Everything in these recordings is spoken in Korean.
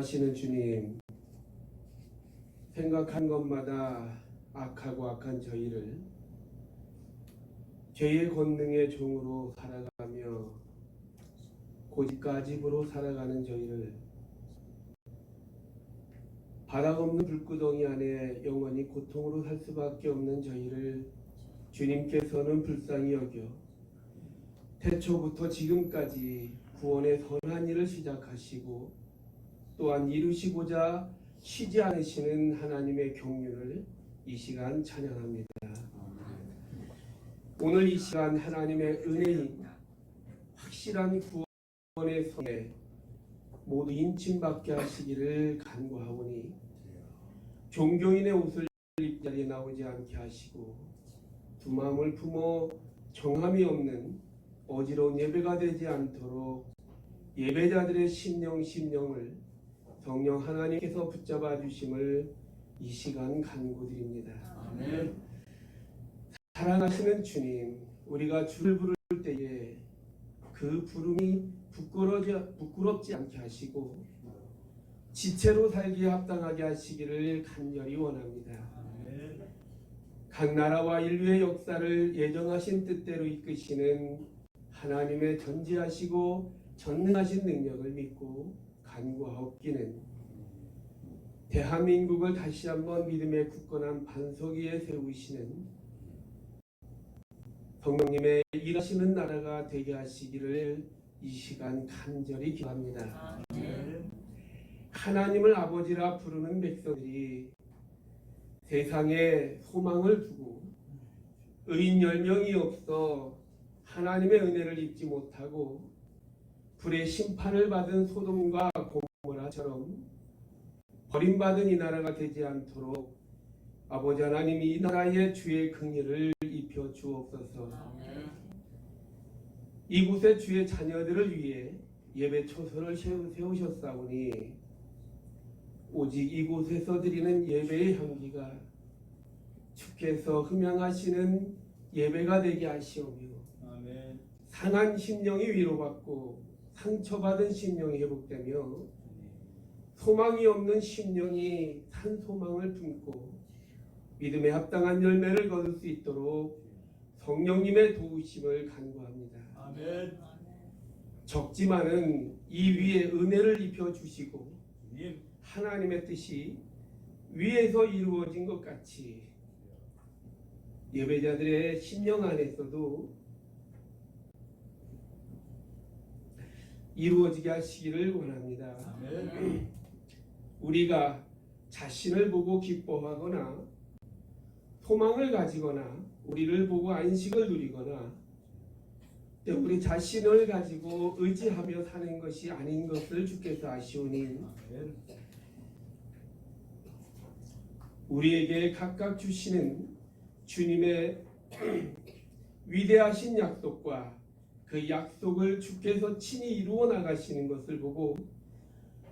살아가시는 주님, 생각한 것마다 악하고 악한 저희를 죄의 권능의 종으로 살아가며 고집가집으로 살아가는 저희를 바닥없는 불구덩이 안에 영원히 고통으로 살 수밖에 없는 저희를 주님께서는 불쌍히 여겨 태초부터 지금까지 구원의 선한 일을 시작하시고 또한 이루시고자 쉬지 않으시는 하나님의 경륜을 이 시간 찬양합니다. 오늘 이 시간 하나님의 은혜인 확실한 구원의 선에 모두 인침받게 하시기를 간구하오니 종교인의 옷을 입 자리에 나오지 않게 하시고 두 마음을 품어 정함이 없는 어지러운 예배가 되지 않도록 예배자들의 심령을 성령 하나님께서 붙잡아 주심을 이 시간 간구드립니다. 아멘. 사랑하시는 주님, 우리가 주를 부를 때에 그 부름이 부끄럽지 않게 하시고 지체로 살기에 합당하게 하시기를 간절히 원합니다. 아멘. 각 나라와 인류의 역사를 예정하신 뜻대로 이끄시는 하나님의 전지하시고 전능하신 능력을 믿고 간구하옵기는 대한민국을 다시 한번 믿음의 굳건한 반석 위에 세우시는 성령님의 일하시는 나라가 되게 하시기를 이 시간 간절히 기도합니다. 아멘. 하나님을 아버지라 부르는 백성들이 세상에 소망을 두고 의인 10명이 없어 하나님의 은혜를 입지 못하고 불의 심판을 받은 소돔과 고모라처럼 버림받은 이 나라가 되지 않도록 아버지 하나님 이 나라에 주의 긍휼을 입혀 주옵소서. 이곳에 주의 자녀들을 위해 예배 초소를 세우셨사오니 오직 이곳에서 드리는 예배의 향기가 주께서 흠양하시는 예배가 되게 하시오며 아멘. 상한 심령이 위로받고 상처받은 심령이 회복되며 소망이 없는 심령이 산 소망을 품고 믿음에 합당한 열매를 거둘 수 있도록 성령님의 도우심을 간구합니다. 아멘. 적지만은 이 위에 은혜를 입혀 주시고 주님. 하나님의 뜻이 위에서 이루어진 것 같이 예배자들의 심령 안에서도 이루어지게 하시기를 원합니다. 아멘. 우리가 자신을 보고 기뻐하거나 소망을 가지거나 우리를 보고 안식을 누리거나 우리 자신을 가지고 의지하며 사는 것이 아닌 것을 주께서 아시오니 아멘. 우리에게 각각 주시는 주님의 위대하신 약속과 그 약속을 주께서 친히 이루어 나가시는 것을 보고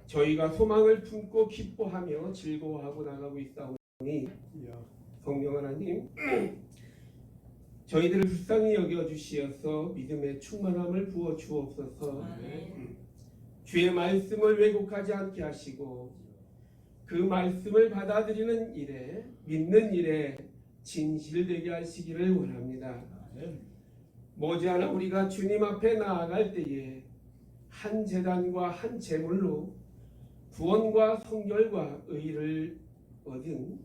저희가 소망을 품고 기뻐하며 즐거워하고 나가고 있사오니 성령 하나님 저희들을 불쌍히 여겨주시어서 믿음의 충만함을 부어 주옵소서. 주의 말씀을 왜곡하지 않게 하시고 그 말씀을 받아들이는 일에 믿는 일에 진실되게 하시기를 원합니다. 머지않아 우리가 주님 앞에 나아갈 때에 한 제단과 한 제물로 구원과 성결과 의를 얻은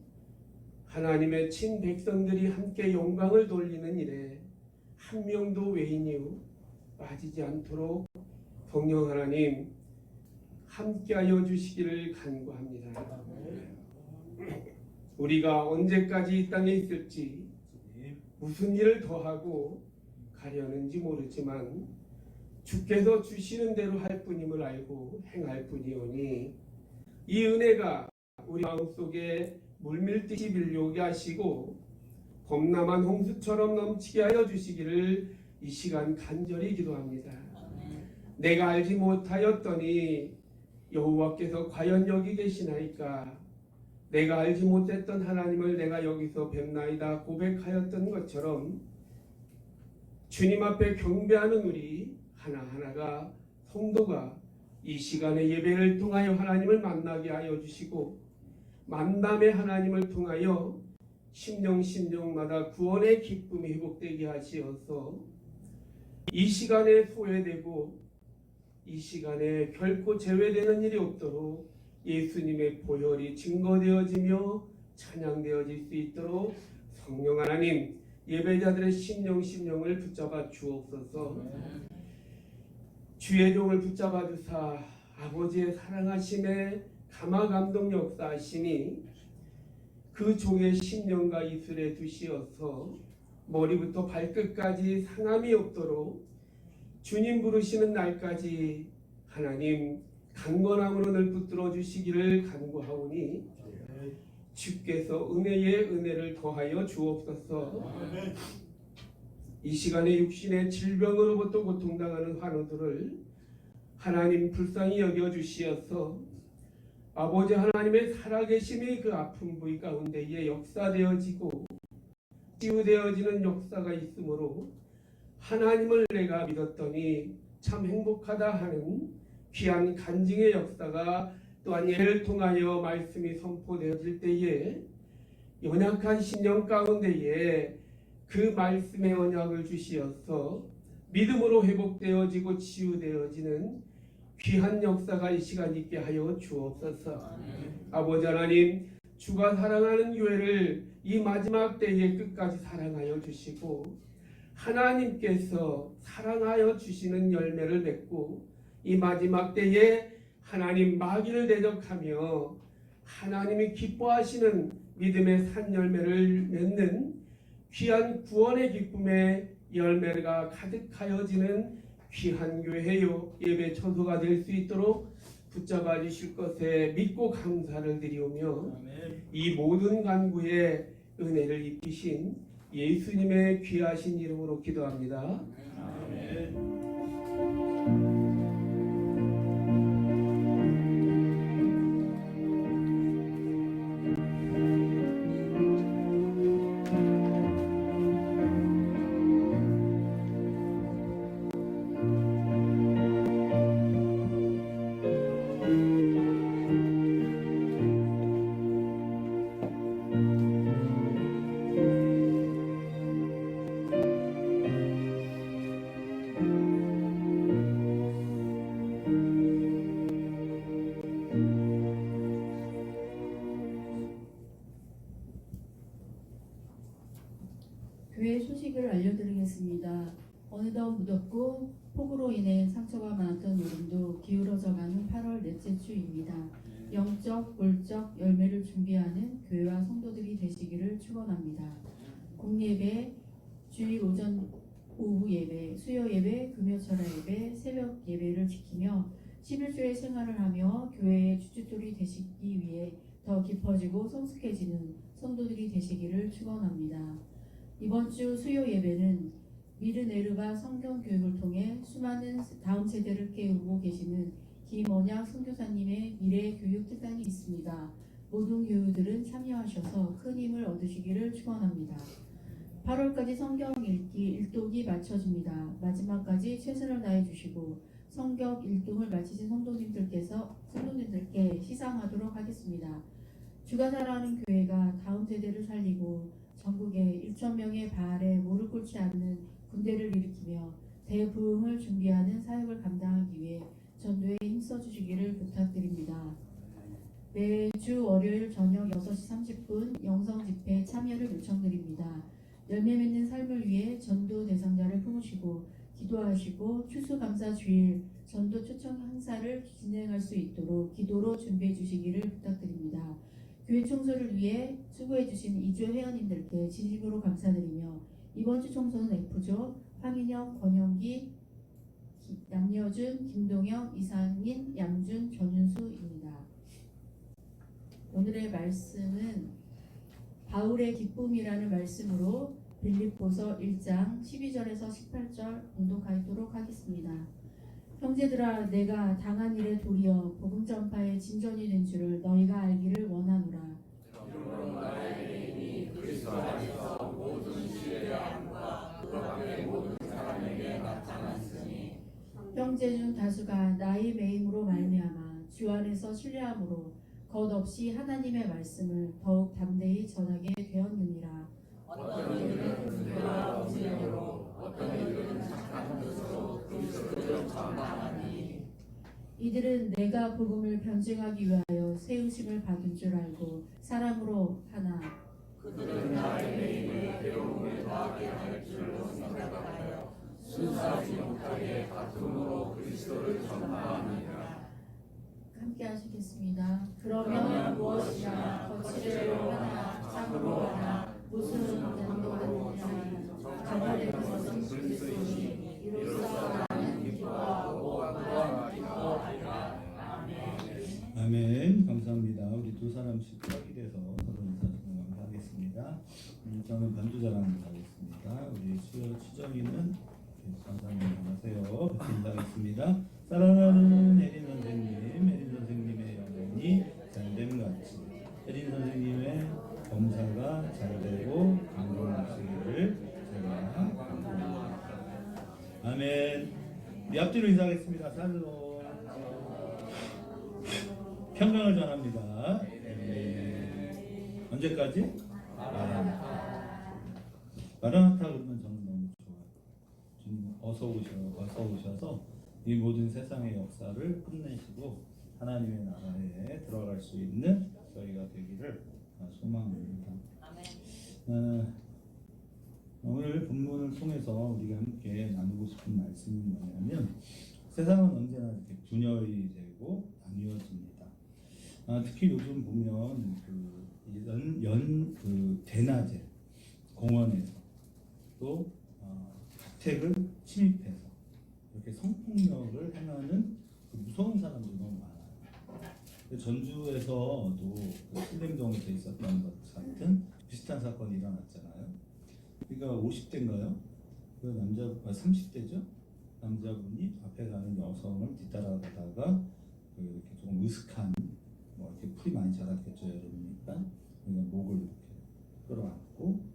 하나님의 친백성들이 함께 영광을 돌리는 일에 한 명도 외인이요 빠지지 않도록 성령 하나님 함께하여 주시기를 간구합니다. 우리가 언제까지 이 땅에 있을지 무슨 일을 더하고 가려는지 모르지만 주께서 주시는 대로 할 뿐임을 알고 행할 뿐이오니 이 은혜가 우리 마음속에 물밀듯이 밀려오게 하시고 범람한 홍수처럼 넘치게 하여 주시기를 이 시간 간절히 기도합니다. 내가 알지 못하였더니 여호와께서 과연 여기 계시나이까? 내가 알지 못했던 하나님을 내가 여기서 뵙나이다 고백하였던 것처럼 주님 앞에 경배하는 우리 하나하나가 성도가 이 시간에 예배를 통하여 하나님을 만나게 하여 주시고 만남의 하나님을 통하여 심령마다 구원의 기쁨이 회복되게 하시어서 이 시간에 소외되고 이 시간에 결코 제외되는 일이 없도록 예수님의 보혈이 증거되어지며 찬양되어질 수 있도록 성령 하나님 예배자들의 심령을 붙잡아 주옵소서. 주의 종을 붙잡아 주사 아버지의 사랑하심에 감화감동 역사하시니 그 종의 심령과 이슬에 두시어서 머리부터 발끝까지 상함이 없도록 주님 부르시는 날까지 하나님 강건함으로 늘 붙들어 주시기를 간구하오니 주께서 은혜에 은혜를 더하여 주옵소서. 이 시간에 육신의 질병으로부터 고통당하는 환우들을 하나님 불쌍히 여겨주시어서 아버지 하나님의 살아계심이 그 아픈 부위 가운데에 역사되어지고 치유되어지는 역사가 있으므로 하나님을 내가 믿었더니 참 행복하다 하는 귀한 간증의 역사가 또한 예를 통하여 말씀이 선포되어질 때에 연약한 심령 가운데에 그 말씀의 언약을 주시어서 믿음으로 회복되어지고 치유되어지는 귀한 역사가 이 시간 있게 하여 주옵소서. 아버지 하나님 주가 사랑하는 교회를 이 마지막 때에 끝까지 사랑하여 주시고 하나님께서 사랑하여 주시는 열매를 맺고 이 마지막 때에 하나님 마귀를 대적하며 하나님이 기뻐하시는 믿음의 산 열매를 맺는 귀한 구원의 기쁨의 열매가 가득하여지는 귀한 교회요 예배 처소가 될 수 있도록 붙잡아 주실 것에 믿고 감사를 드리오며 이 모든 간구에 은혜를 입히신 예수님의 귀하신 이름으로 기도합니다. 아멘. 교회 소식을 알려드리겠습니다. 어느덧 무덥고 폭우로 인해 상처가 많았던 여름도 기울어져가는 8월 넷째 주입니다. 영적, 물적 열매를 준비하는 교회와 성도들이 되시기를 축원합니다. 공예배, 주일 오전 오후 예배, 수요 예배, 금요철야 예배, 새벽 예배를 지키며 11주의 생활을 하며 교회의 주춧돌이 되시기 위해 더 깊어지고 성숙해지는 성도들이 되시기를 축원합니다. 이번 주 수요 예배는 미르네르바 성경 교육을 통해 수많은 다음 세대를 깨우고 계시는 김원약 선교사님의 미래 교육 특강이 있습니다. 모든 교우들은 참여하셔서 큰 힘을 얻으시기를 축원합니다. 8월까지 성경 읽기 1독이 마쳐집니다. 마지막까지 최선을 다해 주시고 성경 1독을 마치신 성도님들께 시상하도록 하겠습니다. 주가 사랑하는 교회가 다음 세대를 살리고 전국에 1,000명의 바알에 무릎 꿇지 않는 군대를 일으키며 대부흥을 준비하는 사역을 감당하기 위해 전도에 힘써 주시기를 부탁드립니다. 매주 월요일 저녁 6시 30분 영성 집회에 참여를 요청드립니다. 열매 맺는 삶을 위해 전도 대상자를 품으시고 기도하시고 추수감사 주일 전도 초청 행사를 진행할 수 있도록 기도로 준비해 주시기를 부탁드립니다. 교회 청소를 위해 수고해 주신 2조 회원님들께 진심으로 감사드리며 이번 주 청소는 F조 황인혁, 권영기, 양여준, 김동영, 이상민, 양준, 전윤수입니다. 오늘의 말씀은 바울의 기쁨이라는 말씀으로 빌립보서 1장 12절에서 18절 봉독하도록 하겠습니다. 형제들아, 내가 당한 일에 도리어 복음 전파의 진전이 된 줄을 너희가 알기를 원하노라. 그러므로 말하리니 그리스도 안에서 모든 신뢰함과 그 밖의 모든 사람에게 나타났으니 형제 형제 중 다수가 나의 매임으로 말미암아 주 안에서 신뢰함으로 겉없이 하나님의 말씀을 더욱 담대히 전하게 되었느니라. 어떤 이들은 분별과 없으므로 어떤 이들은 착한 뜻으로 그리스도를 전파하니 이들은 내가 복음을 변증하기 위하여 세우심을 받은 줄 알고 사람으로 하나 그들은 나의 매임을 괴로움을 더하게 할 줄로 생각하여 순수하지 못하게 다툼으로 그리스도를 전파하느니라. 함께 하시겠습니다. 그러면 무엇이나 거칠애로 하나 참으로 하나 무슨 양도하느냐 전파되는 것은 그리스도니 이로써 나는 기뻐하고 또한 기뻐하리라. 아멘. 감사합니다. 우리 두 사람씩 짝이 돼서 서로 인사드리는 감사하겠습니다. 저는 반주자랑 인사하겠습니다. 우리 수요 추정이는 감사합니다. 안녕하세요. 인사하겠습니다. 사랑하는 혜린 선생님, 혜린 선생님의 영혼이 잘됨같이 혜린 선생님의 검사가 잘되고 강건하시기를 제가 간구합니다. 아멘. 우리 앞뒤로 인사하겠습니다. 살로 평강을 전합니다. 언제까지? 마라나타 그러면 저는 너무 좋아요. 주님 어서 오셔서 이 모든 세상의 역사를 끝내시고 하나님의 나라에 들어갈 수 있는 저희가 되기를 소망합니다. 오늘 본문을 통해서 우리가 함께 나누고 싶은 말씀이 뭐냐면 세상은 언제나 이렇게 분열이 되고 나뉘어집니다. 특히 요즘 보면 그 대낮에 공원에서 또 주택을 침입해서 이렇게 성폭력을 행하는 그 무서운 사람들이 너무 많아요. 전주에서도 그 신림동에서 있었던 것 같은 비슷한 사건이 일어났잖아요. 그러니까 50대인가요? 그 남자 30대죠? 남자분이 앞에 가는 여성을 뒤따라가다가 그 이렇게 조금 으슥한 뭐 이렇게 풀이 많이 자랐겠죠 여름이니까 그러니까 목을 이렇게 끌어안고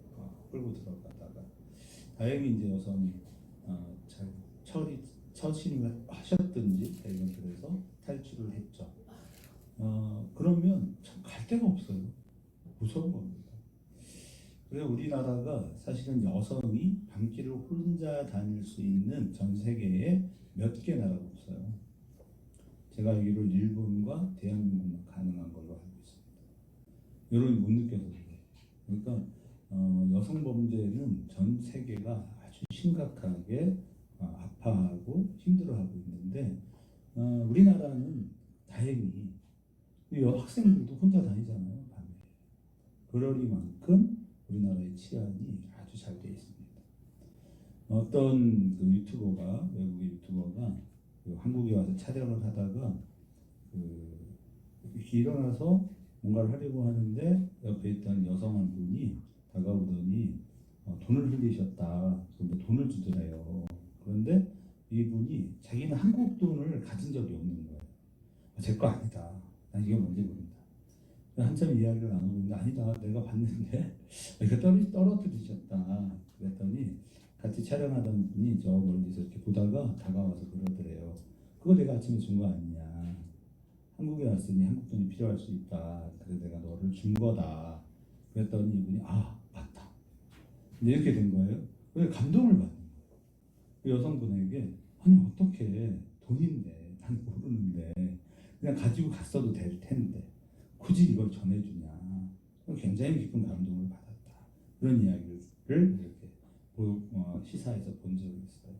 끌고 들어가다가 다행히 이제 여성이 잘 처신을 하셨든지 대부분 그래서 탈출을 했죠. 그러면 참 갈 데가 없어요. 무서운 겁니다. 그래서 우리나라가 사실은 여성이 밤길을 혼자 다닐 수 있는 전 세계에 몇 개 나라가 없어요. 제가 알기로 일본과 대한민국만 가능한 걸로 알고 있습니다. 여러분이 못 느껴서 그래요. 그러니까 여성 범죄는 전 세계가 아주 심각하게 아파하고 힘들어하고 있는데 우리나라는 다행히 학생들도 혼자 다니잖아요. 밤에. 그러리만큼 우리나라의 치안이 아주 잘 되어 있습니다. 어떤 그 유튜버가 외국의 유튜버가 그 한국에 와서 촬영을 하다가 이렇게 일어나서 뭔가를 하려고 하는데 옆에 있던 여성 한 분이 다가오더니 돈을 흘리셨다. 그런데 돈을 주더래요. 그런데 이분이 자기는 한국 돈을 가진 적이 없는 거예요. 제 거 아니다. 난 이게 뭔지 모른다. 한참 이야기를 나누고 있는데 아니다. 내가 봤는데 이거 떨어뜨리셨다. 그랬더니 같이 촬영하던 분이 저 멀리서 이렇게 보다가 다가와서 그러더래요. 그거 내가 아침에 준 거 아니냐. 한국에 왔으니 한국 돈이 필요할 수 있다. 그래서 내가 너를 준 거다. 그랬더니 이분이 맞다. 이렇게 된 거예요. 그래서 감동을 받는 거예요. 그 여성분에게 아니 어떻게 돈인데 난 모르는데 그냥 가지고 갔어도 될 텐데 굳이 이걸 전해주냐. 굉장히 깊은 감동을 받았다. 그런 이야기를 이렇게 시사에서 본 적이 있어요.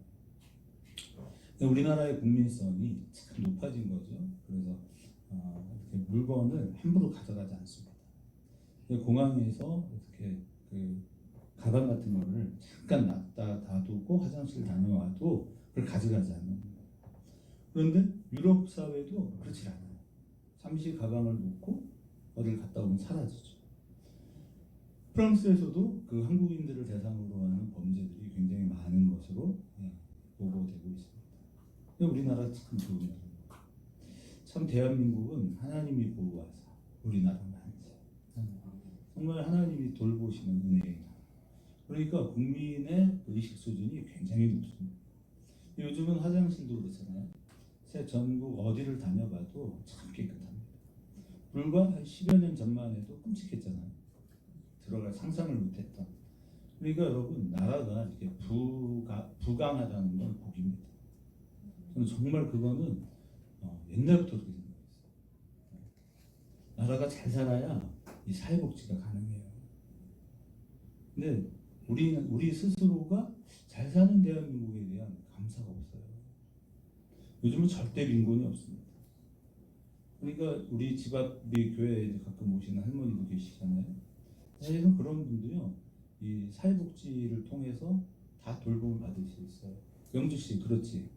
우리나라의 국민성이 참 높아진 거죠. 그래서 이렇게 물건을 함부로 가져가지 않습니다. 공항에서 이렇게 그 가방 같은 거를 잠깐 놔두고 화장실 다녀와도 그걸 가져가지 않는 거예요. 그런데 유럽 사회도 그렇지 않아요. 잠시 가방을 놓고 어딜 갔다 오면 사라지죠. 프랑스에서도 그 한국인들을 대상으로 하는 범죄들이 굉장히 많은 것으로 보고되고 있습니다. 우리나라 참 좋은 나라입니다. 참 대한민국은 하나님이 보호하사 우리나라 만세. 정말 하나님이 돌보시는 은혜의 나라. 그러니까 국민의 의식 수준이 굉장히 높습니다. 요즘은 화장실도 그렇잖아요. 전국 어디를 다녀봐도 참 깨끗합니다. 불과 한 10여 년 전만 해도 끔찍했잖아요. 들어갈 상상을 못했던. 그러니까 여러분 나라가 이렇게 부강하다는 건 복입니다. 저는 정말 그거는 옛날부터 그렇게 생각했어요. 나라가 잘 살아야 이 사회복지가 가능해요. 근데 우리 스스로가 잘 사는 대한민국에 대한 감사가 없어요. 요즘은 절대 빈곤이 없습니다. 그러니까 우리 집 앞이 교회에 가끔 오시는 할머니도 계시잖아요. 사실은 그런 분도요, 이 사회복지를 통해서 다 돌봄을 받을 수 있어요. 영주 씨, 그렇지?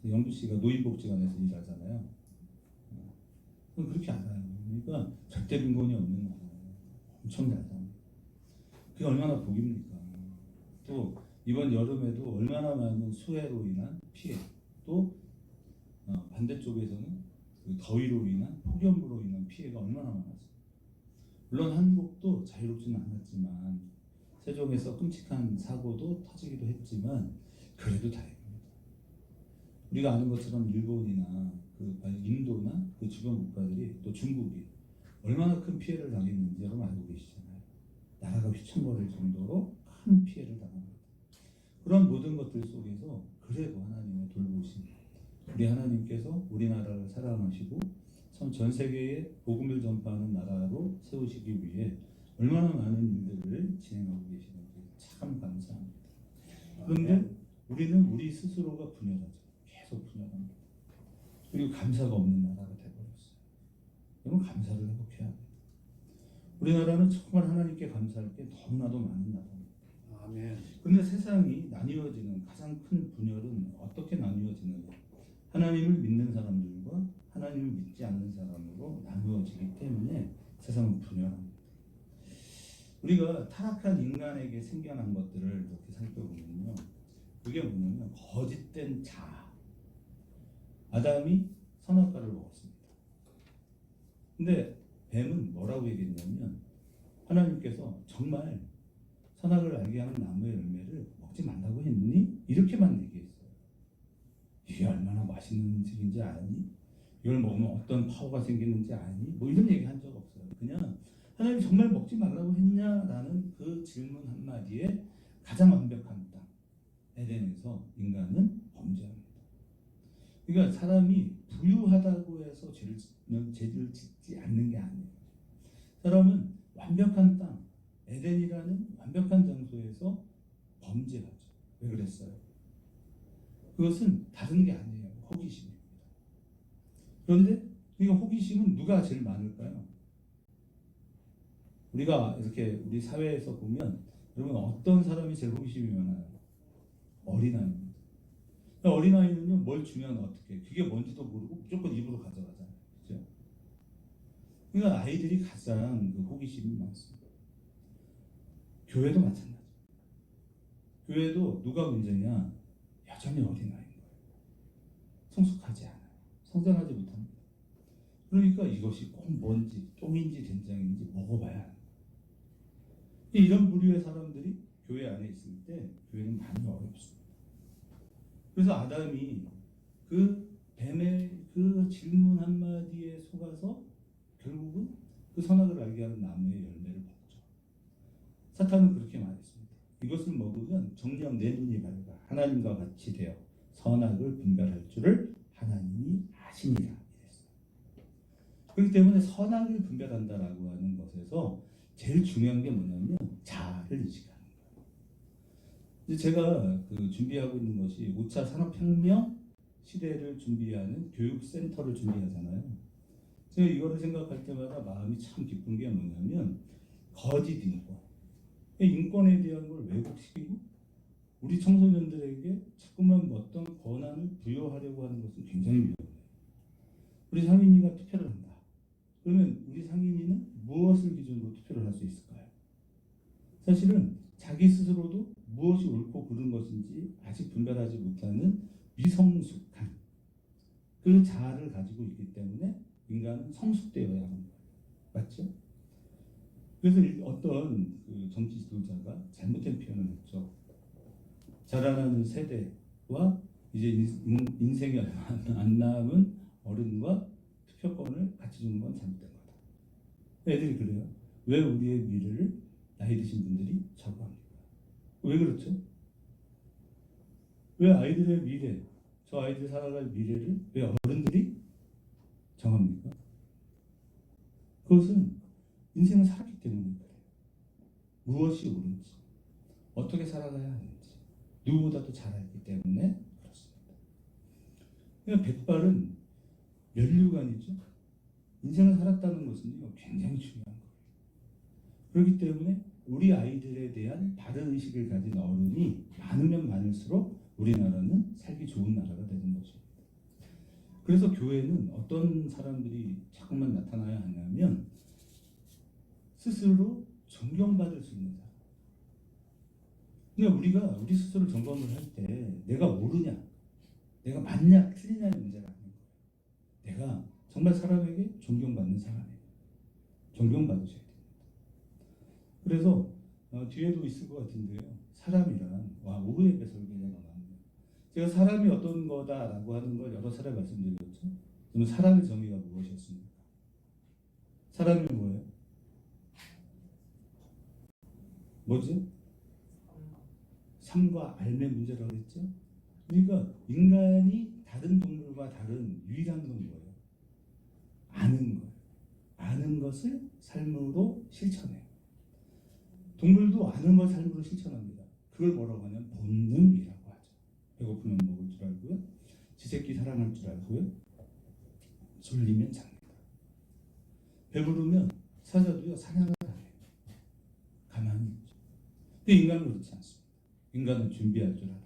영주 씨가 노인복지관에서 일하잖아요. 그럼 그렇게 알아요. 그러니까 절대 빈곤이 없는 나라예요. 엄청 잘 삽니다. 그게 얼마나 복입니까? 또 이번 여름에도 얼마나 많은 수해로 인한 피해, 또 반대쪽에서는 그 더위로 인한 폭염으로 인한 피해가 얼마나 많았어요. 물론 한국도 자유롭지는 않았지만 세종에서 끔찍한 사고도 터지기도 했지만 그래도 다행입니다. 우리가 아는 것처럼 일본이나 인도나 그 주변 국가들이 또 중국이 얼마나 큰 피해를 당했는지 여러분 알고 계시잖아요. 나라가 휘청거릴 정도로 큰 피해를 당합니다. 그런 모든 것들 속에서 그래도 하나님의 돌보심, 우리 하나님께서 우리나라를 사랑하시고 전 세계에 복음을 전파하는 나라로 세우시기 위해 얼마나 많은 일들을 진행하고 계시는지 참 감사합니다. 그런데 우리는 우리 스스로가 분열하죠. 계속 분열합니다. 그리고 감사가 없는 나라가 되어버렸어요. 여러분 감사를 회복해야 합니다. 우리나라는 정말 하나님께 감사할 게 너무나도 많은 나라입니다. 아멘. 그런데 세상이 나뉘어지는 가장 큰 분열은 어떻게 나뉘어지는가? 하나님을 믿는 사람들과 하나님을 믿지 않는 사람으로 나누어지기 때문에 세상은 분열합니다. 우리가 타락한 인간에게 생겨난 것들을 이렇게 살펴보면요, 그게 뭐냐면 거짓된 자아. 아담이 선악과를 먹었습니다. 근데 뱀은 뭐라고 얘기했냐면 하나님께서 정말 선악을 알게 하는 나무의 열매를 먹지 말라고 했니? 이렇게만 얘기했어요. 이게 얼마나 맛있는 음식인지 아니? 이걸 먹으면 어떤 파워가 생기는지 아니? 뭐 이런 얘기 한 적 없어요. 그냥 하나님이 정말 먹지 말라고 했냐라는 그 질문 한마디에 가장 완벽한 땅 에덴에서 인간은 범죄합니다. 그러니까 사람이 부유하다고 해서 죄를 짓지 않는 게 아니에요. 사람은 완벽한 땅 에덴이라는 완벽한 장소에서 범죄하죠. 왜 그랬어요? 그것은 다른 게 아니에요. 호기심입니다. 그런데 그러니까 호기심은 누가 제일 많을까요? 우리가 이렇게 우리 사회에서 보면 여러분 어떤 사람이 제일 호기심이 많아요? 어린아이입니다. 어린아이는요 뭘 주면 어떻게 그게 뭔지도 모르고 무조건 입으로 가져가잖아요. 그렇죠? 그러니까 아이들이 가장 그 호기심이 많습니다. 교회도 마찬가지. 교회도 누가 문제냐? 여전히 어린아이인 거예요. 성숙하지 않아요. 성장하지 못합니다. 그러니까 이것이 꼭 뭔지 똥인지 된장인지 먹어봐야 합니다. 이런 부류의 사람들이 교회 안에 있을 때 교회는 많이 어렵습니다. 그래서 아담이 그 뱀의 그 질문 한마디에 속아서 결국은 그 선악을 알게 하는 나무의 열매를 먹죠. 사탄은 그렇게 말했습니다. 이것을 먹으면 정녕 내 눈이 밝아 하나님과 같이 되어 선악을 분별할 줄을 하나님이 아시니라 이랬어요. 그렇기 때문에 선악을 분별한다라고 하는 것에서 제일 중요한 게 뭐냐면 자아를 인식하는 거예요. 이제 제가 준비하고 있는 것이 5차 산업혁명 시대를 준비하는 교육센터를 준비하잖아요. 제가 이거를 생각할 때마다 마음이 참 기쁜 게 뭐냐면 거짓 인권. 인권에 대한 걸 왜곡시키고 우리 청소년들에게 자꾸만 어떤 권한을 부여하려고 하는 것은 굉장히 위험해요. 우리 상인이가 투표를 한다. 그러면 우리 상인이는 무엇을 기준으로 투표를 할 수 있을까요? 사실은 자기 스스로도 무엇이 옳고 그른 것인지 아직 분별하지 못하는 미성숙한 그 자아를 가지고 있기 때문에 인간은 성숙되어야 하는 거예요. 맞죠? 그래서 어떤 그 정치 지도자가 잘못된 표현을 했죠. 자라나는 세대 이제 인생이 얼마 안 남은 어른과 투표권을 같이 주는 건 잘못된 거다. 애들이 그래요. 왜 우리의 미래를 나이 드신 분들이 좌우합니까? 왜 그렇죠? 왜 아이들의 미래, 저 아이들이 살아갈 미래를 왜 어른들이 정합니까? 그것은 인생을 살았기 때문에 그래요. 무엇이 옳은지, 어떻게 살아가야 하는지, 누구보다도 잘 알기 때문에 그렇습니다. 그러니까 백발은 면류관이죠. 인생을 살았다는 것은요, 굉장히 중요한 거예요. 그렇기 때문에 우리 아이들에 대한 바른 의식을 가진 어른이 많으면 많을수록 우리나라는 살기 좋은 나라가 되는 것입니다. 그래서 교회는 어떤 사람들이 자꾸만 나타나야 하냐면 스스로 존경받을 수 있는 사람. 그러니까 우리가 우리 스스로 점검을 할 때 내가 옳으냐, 내가 맞냐, 틀리냐의 문제가 아닌 거예요. 내가 정말 사람에게 존경받는 사람이에요. 존경받으셔야 됩니다. 그래서 뒤에도 있을 것 같은데요. 사람이란 오후에 배설계가 나왔네요. 제가 사람이 어떤 거다라고 하는 걸 여러 차례 말씀드렸죠. 그러면 사람의 정의가 무엇이었습니까? 사람이 뭐예요? 뭐죠? 삶과 삶의 문제라고 했죠. 그러니까 인간이 다른 동물과 다른 유일한 건 뭐예요? 아는 거예요. 아는 것을 삶으로 실천해요. 동물도 아는 걸 삶으로 실천합니다. 그걸 뭐라고 하냐면 본능이라고 하죠. 배고프면 먹을 줄 알고요. 지 새끼 사랑할 줄 알고요. 졸리면 잡니다. 배부르면 사자도요 사냥을 안 해요. 가만히 있죠. 근데 인간은 그렇지 않습니다. 인간은 준비할 줄 알아요.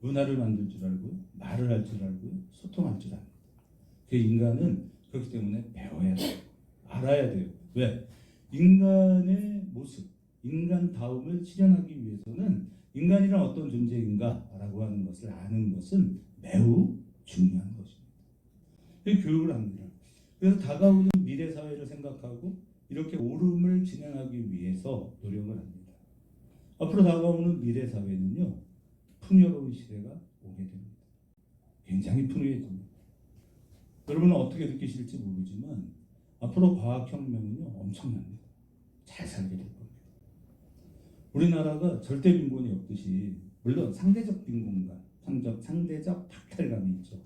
문화를 만들 줄 알고요. 말을 할 줄 알고요. 소통할 줄 압니다. 그 인간은 그렇기 때문에 배워야 돼요. 알아야 돼요. 왜? 인간의 모습, 인간다움을 실현하기 위해서는 인간이란 어떤 존재인가라고 하는 것을 아는 것은 매우 중요한 것입니다. 교육을 합니다. 그래서 다가오는 미래 사회를 생각하고 이렇게 옳음을 진행하기 위해서 노력을 합니다. 앞으로 다가오는 미래 사회는요, 풍요로운 시대가 오게 됩니다. 굉장히 풍요해집니다. 여러분은 어떻게 느끼실지 모르지만 앞으로 과학혁명은요 엄청납니다. 잘 살게 될 겁니다. 우리나라가 절대 빈곤이 없듯이 물론 상대적 빈곤감, 상대적 박탈감이 있죠.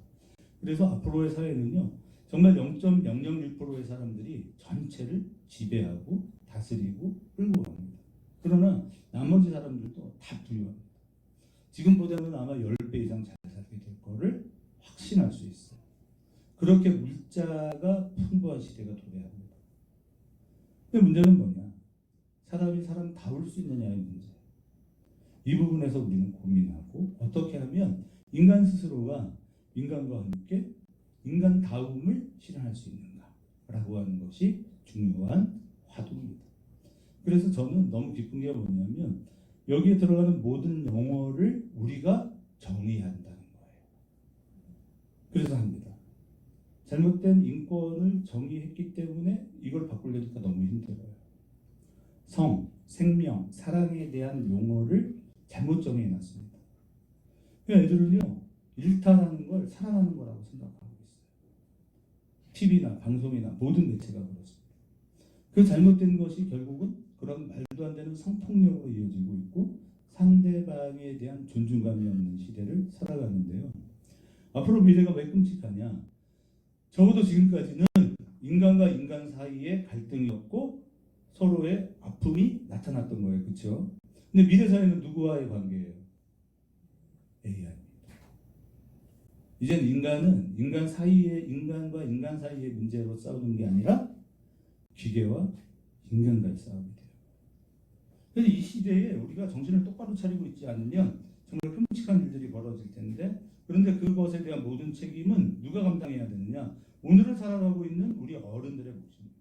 그래서 앞으로의 사회는요 정말 0.001%의 사람들이 전체를 지배하고 다스리고 끌고 갑니다. 그러나 나머지 사람들도 다 부유합니다. 지금보다는 아마 10배 이상 잘 살게 될 거를 확신할 수 있어요. 그렇게 물자가 풍부한 시대가 도래합니다. 근데 문제는 뭐냐? 사람이 사람다울 수 있느냐의 문제. 이 부분에서 우리는 고민하고 어떻게 하면 인간 스스로가 인간과 함께 인간다움을 실현할 수 있는가라고 하는 것이 중요한 화두입니다. 그래서 저는 너무 기쁜 게 뭐냐면 여기에 들어가는 모든 용어를 우리가 정의한다는 거예요. 그래서 합니다. 잘못된 인권을 정의했기 때문에 이걸 바꾸려니까 너무 힘들어요. 성, 생명, 사랑에 대한 용어를 잘못 정의해놨습니다. 애들은요 일탈하는 걸 사랑하는 거라고 생각하고 있어요. TV나 방송이나 모든 매체가 그렇습니다. 그 잘못된 것이 결국은 그런 말도 안 되는 성폭력으로 이어지고 있고 상대방에 대한 존중감이 없는 시대를 살아가는데요. 앞으로 미래가 왜 끔찍하냐? 적어도 지금까지는 인간과 인간 사이에 갈등이 없고 서로의 아픔이 나타났던 거예요. 그렇죠? 근데 미래 사회는 누구와의 관계예요? AI입니다. 이젠 인간은 인간과 인간 사이의 문제로 싸우는 게 아니라 기계와 인간과의 싸움이 돼요. 그래서 이 시대에 우리가 정신을 똑바로 차리고 있지 않으면 정말 끔찍한 일들이 벌어질 텐데, 그런데 그것에 대한 모든 책임은 누가 감당해야 되느냐? 오늘을 살아가고 있는 우리 어른들의 몫입니다.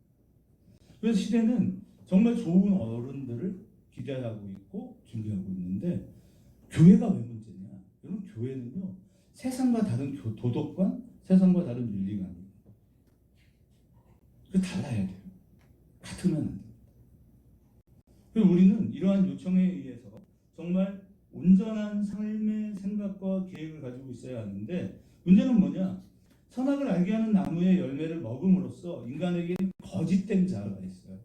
그래서 시대는 정말 좋은 어른들을 기대하고 있고 준비하고 있는데 교회가 왜 문제냐? 여러분, 교회는요 세상과 다른 도덕관, 세상과 다른 윤리관이에요. 그 달라야 돼요. 같으면 안 돼요. 그리고 우리는 이러한 요청에 의해서 정말 온전한 삶의 생각과 계획을 가지고 있어야 하는데 문제는 뭐냐? 선악을 알게 하는 나무의 열매를 먹음으로써 인간에게는 거짓된 자아가 있어요.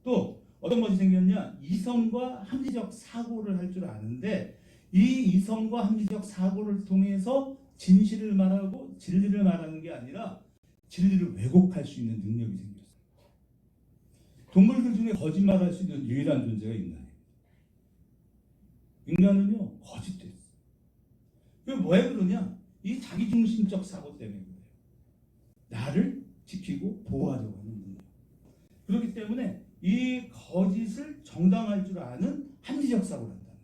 또 어떤 것이 생겼냐? 이성과 합리적 사고를 할 줄 아는데 이 이성과 합리적 사고를 통해서 진실을 말하고 진리를 말하는 게 아니라 진리를 왜곡할 수 있는 능력이 생겼어요. 동물들 중에 거짓말할 수 있는 유일한 존재가 인간이에요. 인간은요 거짓됐어요. 왜 그러냐? 이 자기중심적 사고 때문에 그래요. 나를 지키고 보호하려고 하는 능력. 그렇기 때문에 이 거짓을 정당할 줄 아는 합리적 사고를 한다는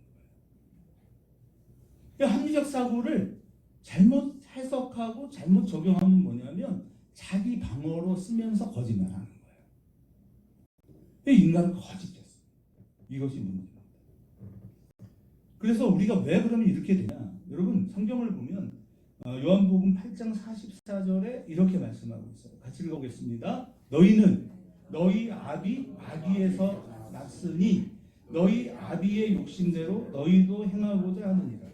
거예요. 합리적 사고를 잘못 해석하고 잘못 적용하면 뭐냐면 자기 방어로 쓰면서 거짓말하는 거예요. 인간은 거짓됐어요. 이것이 문제입니다. 그래서 우리가 왜 그러면 이렇게 되냐? 여러분 성경을 보면 요한복음 8장 44절에 이렇게 말씀하고 있어요. 같이 읽어보겠습니다. 너희는 너희 아비 마귀에서 났으니 너희 아비의 욕심대로 너희도 행하고자 하느니라.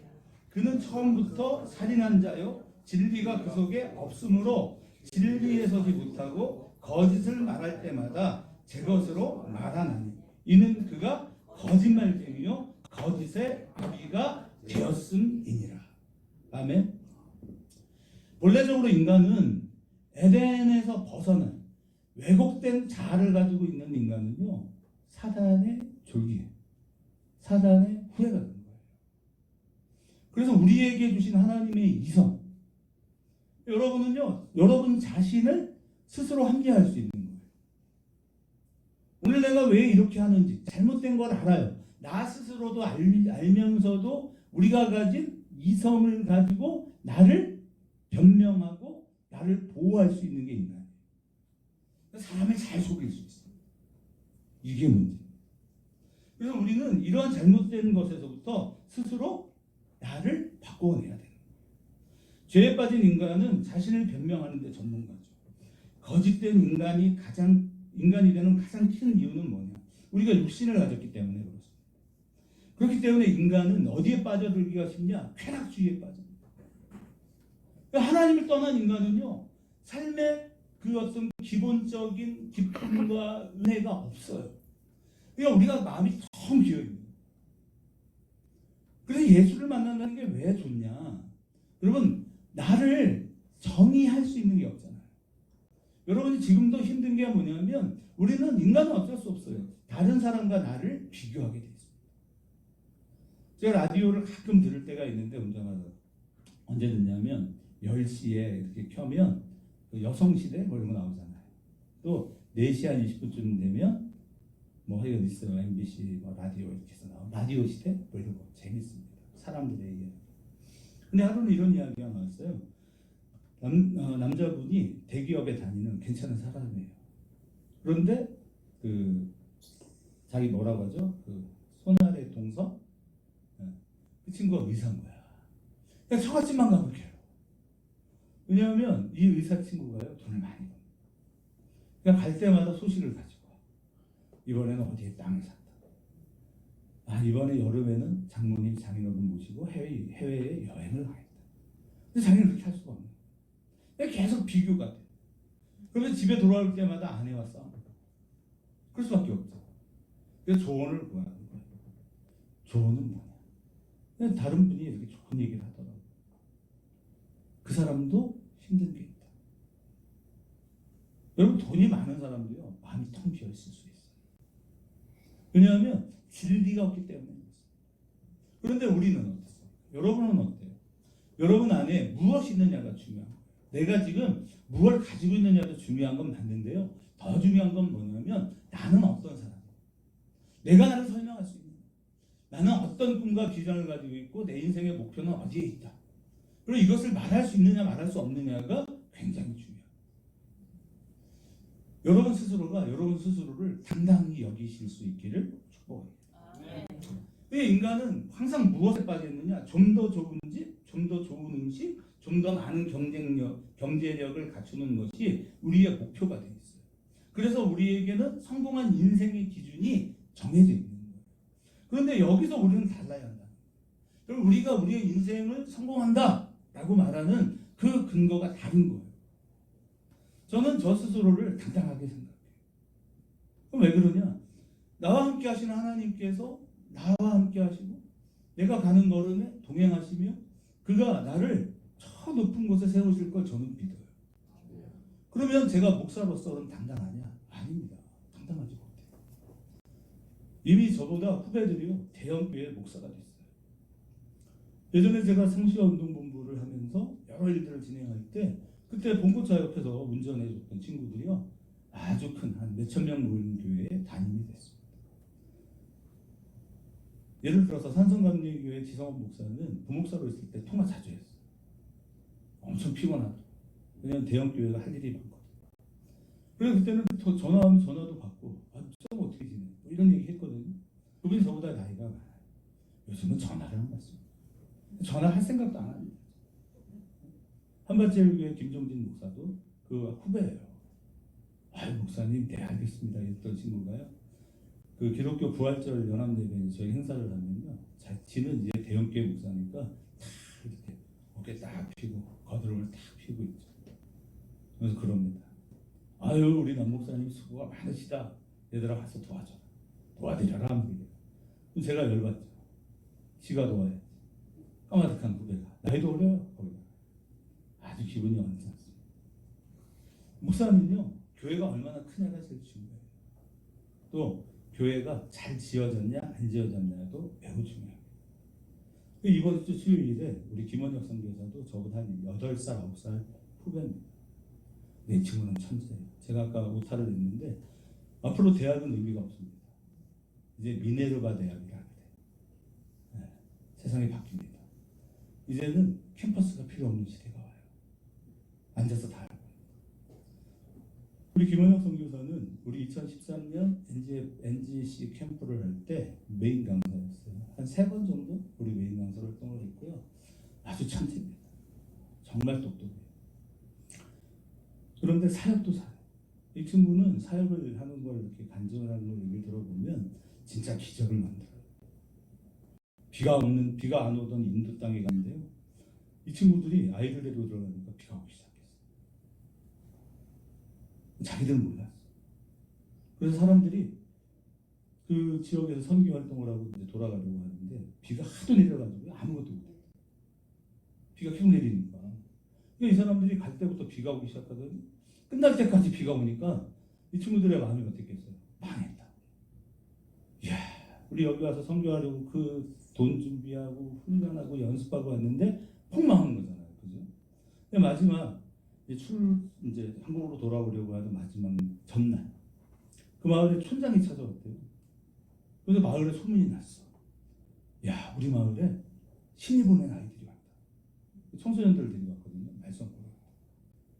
그는 처음부터 살인한 자요 진리가 그 속에 없으므로 진리에 서지 못하고 거짓을 말할 때마다 제 것으로 말하나니 이는 그가 거짓말쟁이요 거짓의 아비가 되었음이니라. 아멘. 본래적으로 인간은 에덴에서 벗어난 왜곡된 자아를 가지고 있는 인간은요 사단의 졸기에 사단의 후예가 되는 거예요. 그래서 우리에게 주신 하나님의 이성, 여러분은요 여러분 자신을 스스로 합리화할 수 있는 거예요. 오늘 내가 왜 이렇게 하는지 잘못된 걸 알아요. 나 스스로도 알면서도 우리가 가진 이성을 가지고 나를 변명하고 나를 보호할 수 있는 게 인간이에요. 사람을 잘 속일 수 있어요. 이게 문제예요. 그래서 우리는 이러한 잘못된 것에서부터 스스로 나를 바꿔내야 돼요. 죄에 빠진 인간은 자신을 변명하는 데 전문가죠. 거짓된 인간이 되는 가장 큰 이유는 뭐냐? 우리가 육신을 가졌기 때문에 그렇습니다. 그렇기 때문에 인간은 어디에 빠져들기가 쉽냐? 쾌락주의에 빠집니다. 하나님을 떠난 인간은요 삶의 그 어떤 기본적인 기쁨과 은혜가 없어요. 그러니까 우리가 마음이 텅 비어있는 거예요. 그래서 예수를 만난다는 게 왜 좋냐? 여러분 나를 정의할 수 있는 게 없잖아요. 여러분이 지금도 힘든 게 뭐냐면 우리는 인간은 어쩔 수 없어요. 다른 사람과 나를 비교하게 돼 있습니다. 제가 라디오를 가끔 들을 때가 있는데 운전하다 언제 듣냐면 10시에 이렇게 켜면 여성시대 뭐 이런 거 나오잖아요. 또 4시 한 20분쯤 되면 뭐 하여간 있어요. MBC 뭐 라디오 이렇게 해서 나와. 라디오 시대 뭐 이런 거 재밌습니다. 사람들의 이야기. 근데 하루는 이런 이야기가 나왔어요. 남자분이 대기업에 다니는 괜찮은 사람이에요. 그런데 그 자기 뭐라고 하죠? 그 손아래 동서 그 친구가 의사인 거야. 그냥 처갓집만 가면 돼요. 왜냐하면 이 의사 친구가요 돈을 많이 벌어요. 그냥 갈 때마다 소식을 가지고 와. 이번에는 어디에 땅을 샀다. 아 이번에 여름에는 장모님 장인어른 모시고 해외에 여행을 가겠다. 근데 자기는 그렇게 할 수가 없는 거예요. 계속 비교가 돼. 그러면 집에 돌아올 때마다 아내와 싸워. 그럴 수밖에 없죠. 그래서 조언을 구하는 거예요. 조언은 뭐냐? 그냥 다른 분이 이렇게 좋은 얘기를 하더라고요. 그 사람도 힘든 게 있다. 여러분 돈이 많은 사람도요 마음이 텅 비어 있을 수 있어요. 왜냐하면 진리가 없기 때문에 그렇습니다. 그런데 우리는 어땠어요? 여러분은 어때요? 여러분 안에 무엇이 있느냐가 중요한 거예요. 내가 지금 무엇을 가지고 있느냐도 중요한 건 맞는데요. 더 중요한 건 뭐냐면 나는 어떤 사람이에요. 내가 나를 설명할 수 있는 나는 어떤 꿈과 비전을 가지고 있고 내 인생의 목표는 어디에 있다. 그리고 이것을 말할 수 있느냐 말할 수 없느냐가 굉장히 중요해요. 여러분 스스로가 여러분 스스로를 당당히 여기실 수 있기를 축복합니다. 왜 인간은 항상 무엇에 빠졌느냐? 좀 더 좋은 집, 좀 더 좋은 음식, 좀 더 많은 경제력을 갖추는 것이 우리의 목표가 되어 있어요. 그래서 우리에게는 성공한 인생의 기준이 정해져 있는 거예요. 그런데 여기서 우리는 달라야 한다. 우리가 우리의 인생을 성공한다라고 말하는 그 근거가 다른 거예요. 저는 저 스스로를 당당하게 생각해요. 그럼 왜 그러냐? 나와 함께 하시는 하나님께서 나와 함께 하시고 내가 가는 걸음에 동행하시며 그가 나를 저 높은 곳에 세우실 걸 저는 믿어요. 그러면 제가 목사로서 그럼 당당하냐? 아닙니다. 당당하지 못해요. 이미 저보다 후배들이요 대형 교회 목사가 됐어요. 예전에 제가 성시운동본부를 하면서 여러 일들을 진행할 때 그때 봉고차 옆에서 운전해줬던 친구들이요 아주 큰 한 몇천 명 모이는 교회에 담임이 됐습니다. 예를 들어서 산성감리교회 지성원 목사는 부목사로 있을 때 통화 자주 했어요. 엄청 피곤하고 왜냐면 대형 교회가 할 일이 많거든요. 그래서 그때는 전화하면 전화도 받고 좀 어떻게 지내? 뭐 이런 얘기 했거든요. 그분이 저보다 나이가 많아요. 요즘은 전화를 안 받습니다. 전화할 생각도 안 합니다. 한밭제일교회 김종진 목사도 그 후배예요. 아유 목사님 네 알겠습니다 했던 친구가요. 그 기독교 부활절 연합예배 저희 행사를 하면요. 지는 이제 대형교회 목사니까 다 이렇게 어깨 딱 펴고 거드름을 딱 펴고 있죠. 그래서 그럽니다. 아유 우리 남 목사님 수고가 많으시다. 얘들아 가서 도와줘라. 도와드려라. 그럼 제가 열받죠. 지가 도와야지. 까마득한 후배가 나이도 어려요. 거기다. 아주 기분이 언짢습니다. 목사님은요 교회가 얼마나 크냐가 제일 중요해요. 또 교회가 잘 지어졌냐 안 지어졌냐도 매우 중요해요. 이번 주 수요일에 우리 김원혁 선교사도 저보다 한 8살 9살 후배입니다. 내 친구는 천재예요. 제가 아까 오타를 냈는데 앞으로 대학은 의미가 없습니다. 이제 미네르바 대학이라 하게 돼요. 네, 세상이 바뀝니다. 이제는 캠퍼스가 필요 없는 시대가 와요. 앉아서 다 하고. 우리 김원혁 선교사는 우리 2013년 NGC 캠프를 할 때 메인 강사였어요. 한 3번 정도 우리 메인 강사 활동을 했고요. 아주 천재입니다. 정말 똑똑해요. 그런데 사역도 잘해요. 이 친구는 사역을 하는 걸 이렇게 간증을 하는 걸 얘기를 들어보면 진짜 기적을 만들어요. 비가 안 오던 인도 땅에 갔는데요. 이 친구들이 아이를 데리고 들어가니까 비가 오기 시작했어요. 자기들은 몰랐어. 그래서 사람들이 그 지역에서 선교 활동을 하고 이제 돌아가려고 하는데 비가 하도 내려가지고 아무것도 못해요. 비가 계속 내리니까. 그러니까 이 사람들이 갈 때부터 비가 오기 시작하더니 끝날 때까지 비가 오니까 이 친구들의 마음이 어땠겠어요? 망했다. 이야, 우리 여기 와서 선교하려고 그 돈 준비하고 훈련하고 연습하고 왔는데 폭망한 거잖아요. 그죠? 근데 마지막 이제 한국으로 돌아오려고 하는 마지막 전날 그 마을에 촌장이 찾아왔대요. 그래서 마을에 소문이 났어. 야, 우리 마을에 신이 보낸 아이들이 왔다. 청소년들을 데리고 왔거든요. 말썽꾸러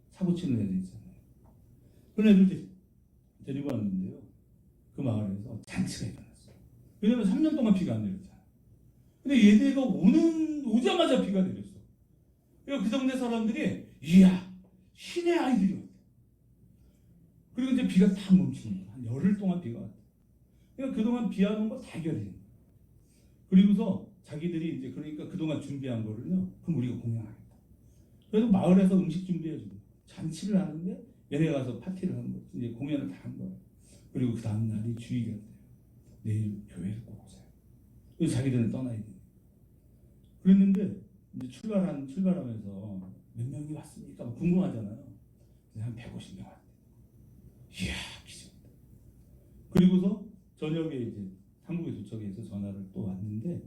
사고 치는 애들 있잖아요. 그런 애들 데리고 왔는데요. 그 마을에서 잔치가 일어났어요. 왜냐면 3년 동안 비가 안 내렸잖아요. 근데 얘네가 오자마자 비가 내렸어. 그러니까 그 동네 사람들이 이야 신의 아이들이 왔대. 그리고 이제 비가 딱 멈추는 거야. 한 열흘 동안 비가 왔대. 그러니까 그동안 비 안 온 거 다 해결해. 그리고서 자기들이 이제 그러니까 그동안 준비한 거를요. 그럼 우리가 공연하겠다. 그래서 마을에서 음식 준비해주고 잔치를 하는데 얘네 가서 파티를 하는 거지. 이제 공연을 다 한 거예요. 그리고 그 다음 날이 주일이었대요. 내일 교회를 꼭 오세요. 그래서 자기들은 떠나야 돼요. 그랬는데 이제 출발하면서 몇 명이 왔습니까? 궁금하잖아요. 한 150명 왔대. 이야, 기적이다. 그리고서 저녁에 이제 한국에 도착해서 전화를 또 왔는데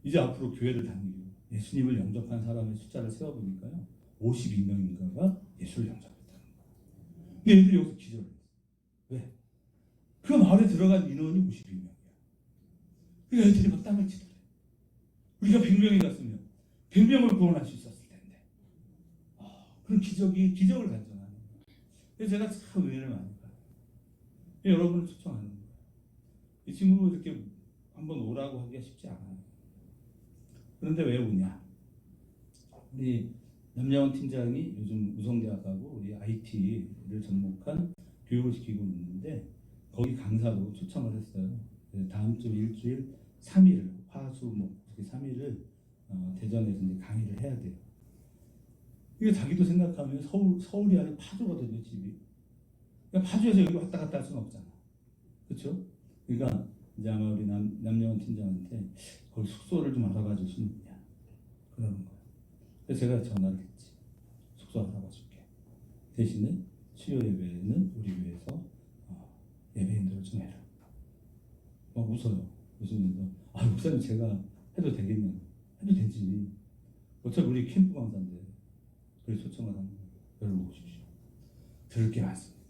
이제 앞으로 교회를 다니기로 예수님을 영접한 사람의 숫자를 세어보니까요. 52명인가가 예수를 영접했다는 거예요. 근데 애들이 여기서 기절을 했어요. 왜? 그 마을에 들어간 인원이 52명이야. 그러니까 애들이 막 땀을 치더래. 우리가 100명이 갔으면 100명을 구원할 수 있었을 텐데. 그런 기적을 간증하는 거예요. 그래서 제가 참 은혜를 많이 받아요. 여러분을 초청하는 거예요. 이 친구 이렇게 한번 오라고 하기가 쉽지 않아요. 그런데 왜 오냐? 우리 남양원 팀장이 요즘 우성대학하고 우리 IT를 접목한 교육을 시키고 있는데 거기 강사로 초청을 했어요. 다음 주 일주일 3일 화수목 이렇게 3일을 대전에서 이제 강의를 해야 돼요. 이게 자기도 생각하면 서울이 아니라 파주거든요, 집이. 그러니까 파주에서 여기 왔다 갔다 할 수는 없잖아. 그렇죠? 그러니까 이제 아마 우리 남영원 팀장한테 거기 숙소를 좀 알아봐 줄 수 있냐 그러는 거야. 그래서 제가 전화를 했지. 숙소 알아봐 줄게. 대신에 수요 예배는 우리 교회에서 예배인들을 좀 해라. 막 웃어요. 웃으면서 목사님 제가 해도 되겠냐고. 해도 되지. 어차피 우리 캠프 강사인데 그래서 초청을 하는 거예요. 여러분 오십시오. 들을 게 많습니다.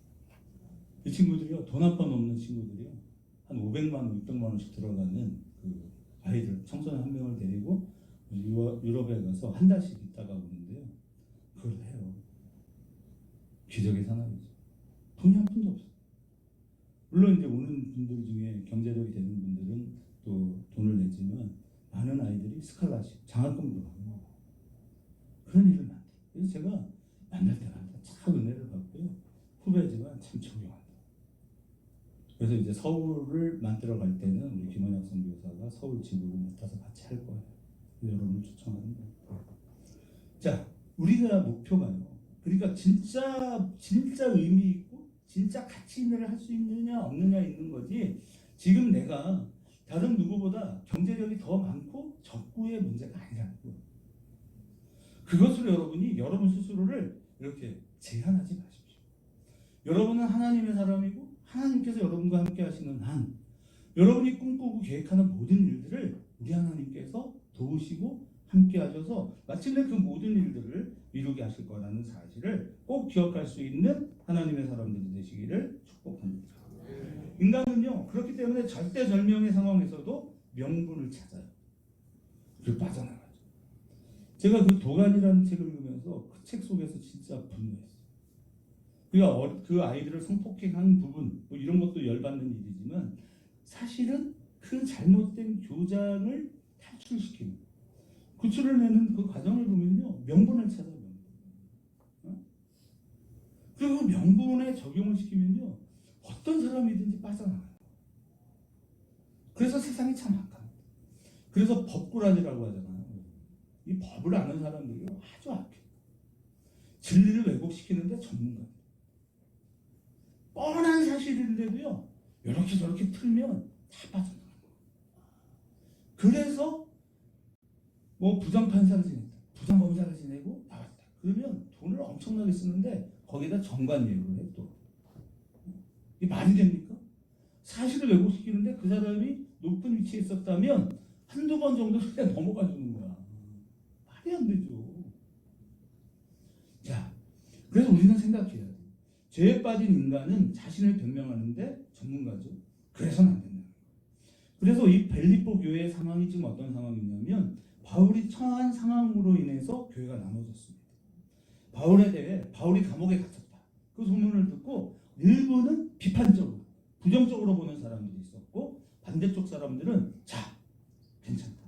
이 친구들이요, 돈 한 번 없는 친구들이요, 한 500만 원, 600만 원씩 들어가는 그 아이들, 청소년 한 명을 데리고 유럽에 가서 한 달씩 있다가 오는데요, 그걸 해요. 기적의 산업이죠. 돈이 한 푼도 없어요. 물론 이제 오는 분들 중에 경제력이 되는 분들은 또 돈을 내지만 많은 아이들이 스칼라십, 장학금도 받고 그런 일을 만들어요. 그래서 제가 만날 때마다 참 은혜를 받고요. 후배지만 참 존경한다. 그래서 이제 서울을 만들어 갈 때는 우리 김원혁 선교사가 서울 지부를 맡아서 같이 할 거예요. 여러분을 초청하는 거예요. 자, 우리가 목표가요. 그러니까 진짜 의미 있고 진짜 가치 있는 일을 할 수 있느냐 없느냐 있는 거지. 지금 내가 다른 누구보다 경제력이 더 많고 적구의 문제가 아니라는 거예요. 그것을 여러분이 여러분 스스로를 이렇게 제한하지 마십시오. 여러분은 하나님의 사람이고 하나님께서 여러분과 함께 하시는 한 여러분이 꿈꾸고 계획하는 모든 일들을 우리 하나님께서 도우시고 함께 하셔서 마침내 그 모든 일들을 이루게 하실 거라는 사실을 꼭 기억할 수 있는 하나님의 사람들이 되시기를 축복합니다. 인간은요, 그렇기 때문에 절대절명의 상황에서도 명분을 찾아요. 그리고 빠져나가죠. 제가 그 도간이라는 책을 읽으면서 그 책 속에서 진짜 분노했어요. 그러니까 그 아이들을 성폭행한 부분 뭐 이런 것도 열받는 일이지만 사실은 그 잘못된 교장을 탈출시키는 구출해내는 그 과정을 보면요, 명분을 찾아요. 그리고 그 명분에 적용을 시키면요, 어떤 사람이든지 빠져나가요. 그래서 세상이 참 악합니다. 그래서 법꾸라지라고 하잖아요. 이 법을 아는 사람들이 아주 악해. 진리를 왜곡시키는데 전문가입니다. 뻔한 사실인데도요, 이렇게 저렇게 틀면 다 빠져나가요. 그래서 뭐 부장판사를 지냈다, 부장검사를 지내고 나왔다. 그러면 돈을 엄청나게 쓰는데 거기다 정관예우를 해 또. 이게 말이 됩니까? 사실을 왜곡시키는데 그 사람이 높은 위치에 있었다면 한두 번 정도 그냥 넘어가 주는 거야. 말이 안 되죠. 자, 그래서 우리는 생각해야 돼. 죄에 빠진 인간은 자신을 변명하는데 전문가죠. 그래서는 안 된다는 거예요. 그래서 이 벨리포 교회의 상황이 지금 어떤 상황이냐면 바울이 처한 상황으로 인해서 교회가 나눠졌습니다. 바울에 대해 바울이 감옥에 갇혔다. 그 소문을 듣고 일부는 비판적으로, 부정적으로 보는 사람들이 있었고 반대쪽 사람들은 자, 괜찮다.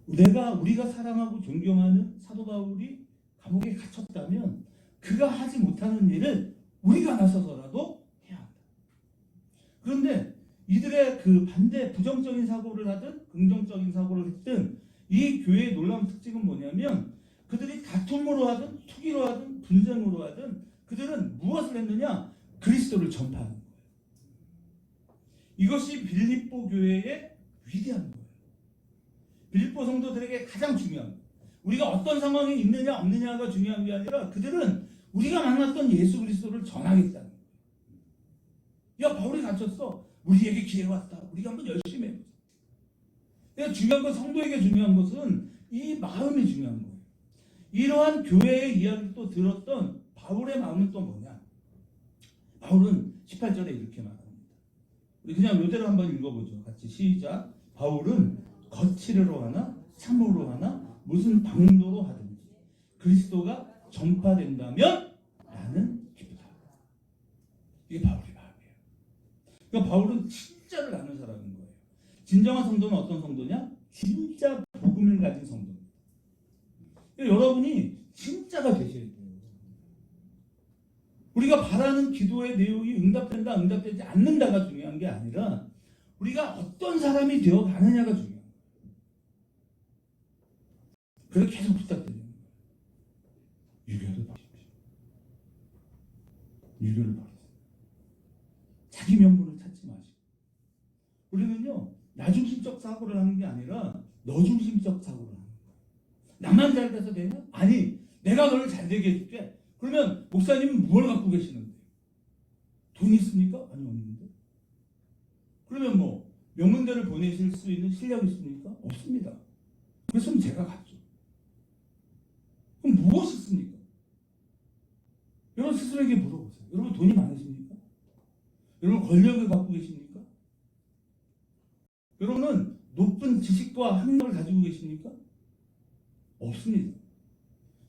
우리가 사랑하고 존경하는 사도 바울이 감옥에 갇혔다면 그가 하지 못하는 일을 우리가 나서서라도 해야 한다. 그런데 이들의 그 반대 부정적인 사고를 하든 긍정적인 사고를 했든 이 교회의 놀라운 특징은 뭐냐면 그들이 다툼으로 하든 투기로 하든 분쟁으로 하든 그들은 무엇을 했느냐? 그리스도를 전파하는 거예요. 이것이 빌립보 교회의 위대한 거예요. 빌립보 성도들에게 가장 중요한 거예요. 우리가 어떤 상황에 있느냐 없느냐가 중요한 게 아니라 그들은 우리가 만났던 예수 그리스도를 전하겠다는 거예요. 야, 바울이 갇혔어. 우리에게 기회가 왔다. 우리가 한번 열심히 해보자. 그러니까 중요한 건, 성도에게 중요한 것은 이 마음이 중요한 거예요. 이러한 교회의 이야기를 또 들었던 바울의 마음은 또 뭐냐? 바울은 18절에 이렇게 말합니다. 우리 그냥 이대로 한번 읽어보죠. 같이 시작. 바울은 거칠으로 하나 참으로 하나 무슨 방도로 하든지 그리스도가 전파된다면 나는 기쁘다. 이게 바울의 마음이에요. 그러니까 바울은 진짜를 아는 사람인 거예요. 진정한 성도는 어떤 성도냐? 진짜 복음을 가진 성도입니다. 여러분이 진짜가 되셔야 돼요. 우리가 바라는 기도의 내용이 응답된다, 응답되지 않는다가 중요한 게 아니라 우리가 어떤 사람이 되어 가느냐가 중요해요. 그래서 계속 부탁드리는 거예요. 유교를 버리십시오. 유교를 버리세요. 자기 명분을 찾지 마시고. 우리는요, 나중심적 사고를 하는 게 아니라 너중심적 사고를 하는 거예요. 나만 잘 돼서 되냐? 아니, 내가 너를 잘 되게 해줄게. 그러면 목사님은 뭘 갖고 계시는데? 돈 있습니까? 아니, 없는데. 그러면 뭐 명문대를 보내실 수 있는 실력이 있습니까? 없습니다. 그래서 제가 갔죠. 그럼 무엇이 있습니까? 여러분 스스로에게 물어보세요. 여러분 돈이 많으십니까? 여러분 권력을 갖고 계십니까? 여러분은 높은 지식과 학력을 가지고 계십니까? 없습니다.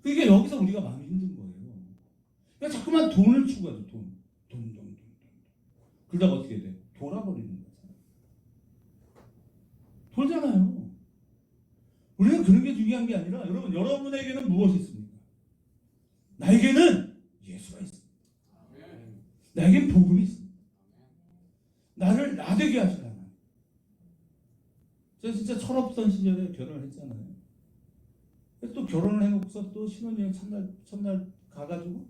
그러니까 여기서 우리가 마음이 힘든 거예요. 그러니까 자꾸만 돈을 추구하죠. 돈. 그러다가 어떻게 돼? 돌아버리는 거잖아요. 돌잖아요. 우리는 그런 게 중요한 게 아니라 여러분, 여러분에게는 무엇이 있습니까? 나에게는 예수가 있습니다. 나에게는 복음이 있습니다. 나를 나되게 하시는 하나님. 제가 진짜 철없던 시절에 결혼을 했잖아요. 또 결혼을 해놓고서 또 신혼여행 첫날 가가지고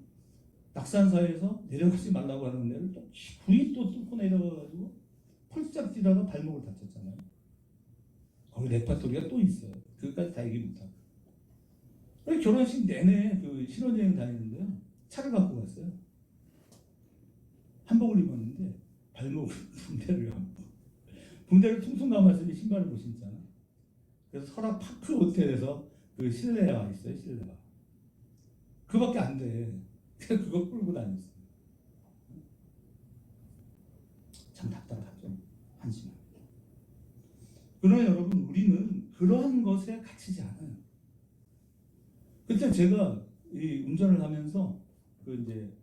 낙산사에서 내려가지 말라고 하는 데를 또 구이 또 뚫고 내려가가지고 펄짝 뛰다가 발목을 다쳤잖아요. 거기 레파토리가 또 있어요. 그것까지 다 얘기 못하고. 결혼식 내내 그 신혼여행 다니는데요. 차를 갖고 갔어요. 한복을 입었는데 발목을 붕대를 감고 붕대를 퉁퉁 감았으니 신발을 못 신잖아. 그래서 설악 파크 호텔에서 그 실내에 와 있어요. 실내가. 그밖에 안 돼. 그래서 그거 끌고 다녔어요. 참 답답하죠. 한심합니다. 그러나 여러분, 우리는 그러한 것에 갇히지 않아요. 그때 제가 이 운전을 하면서 그 이제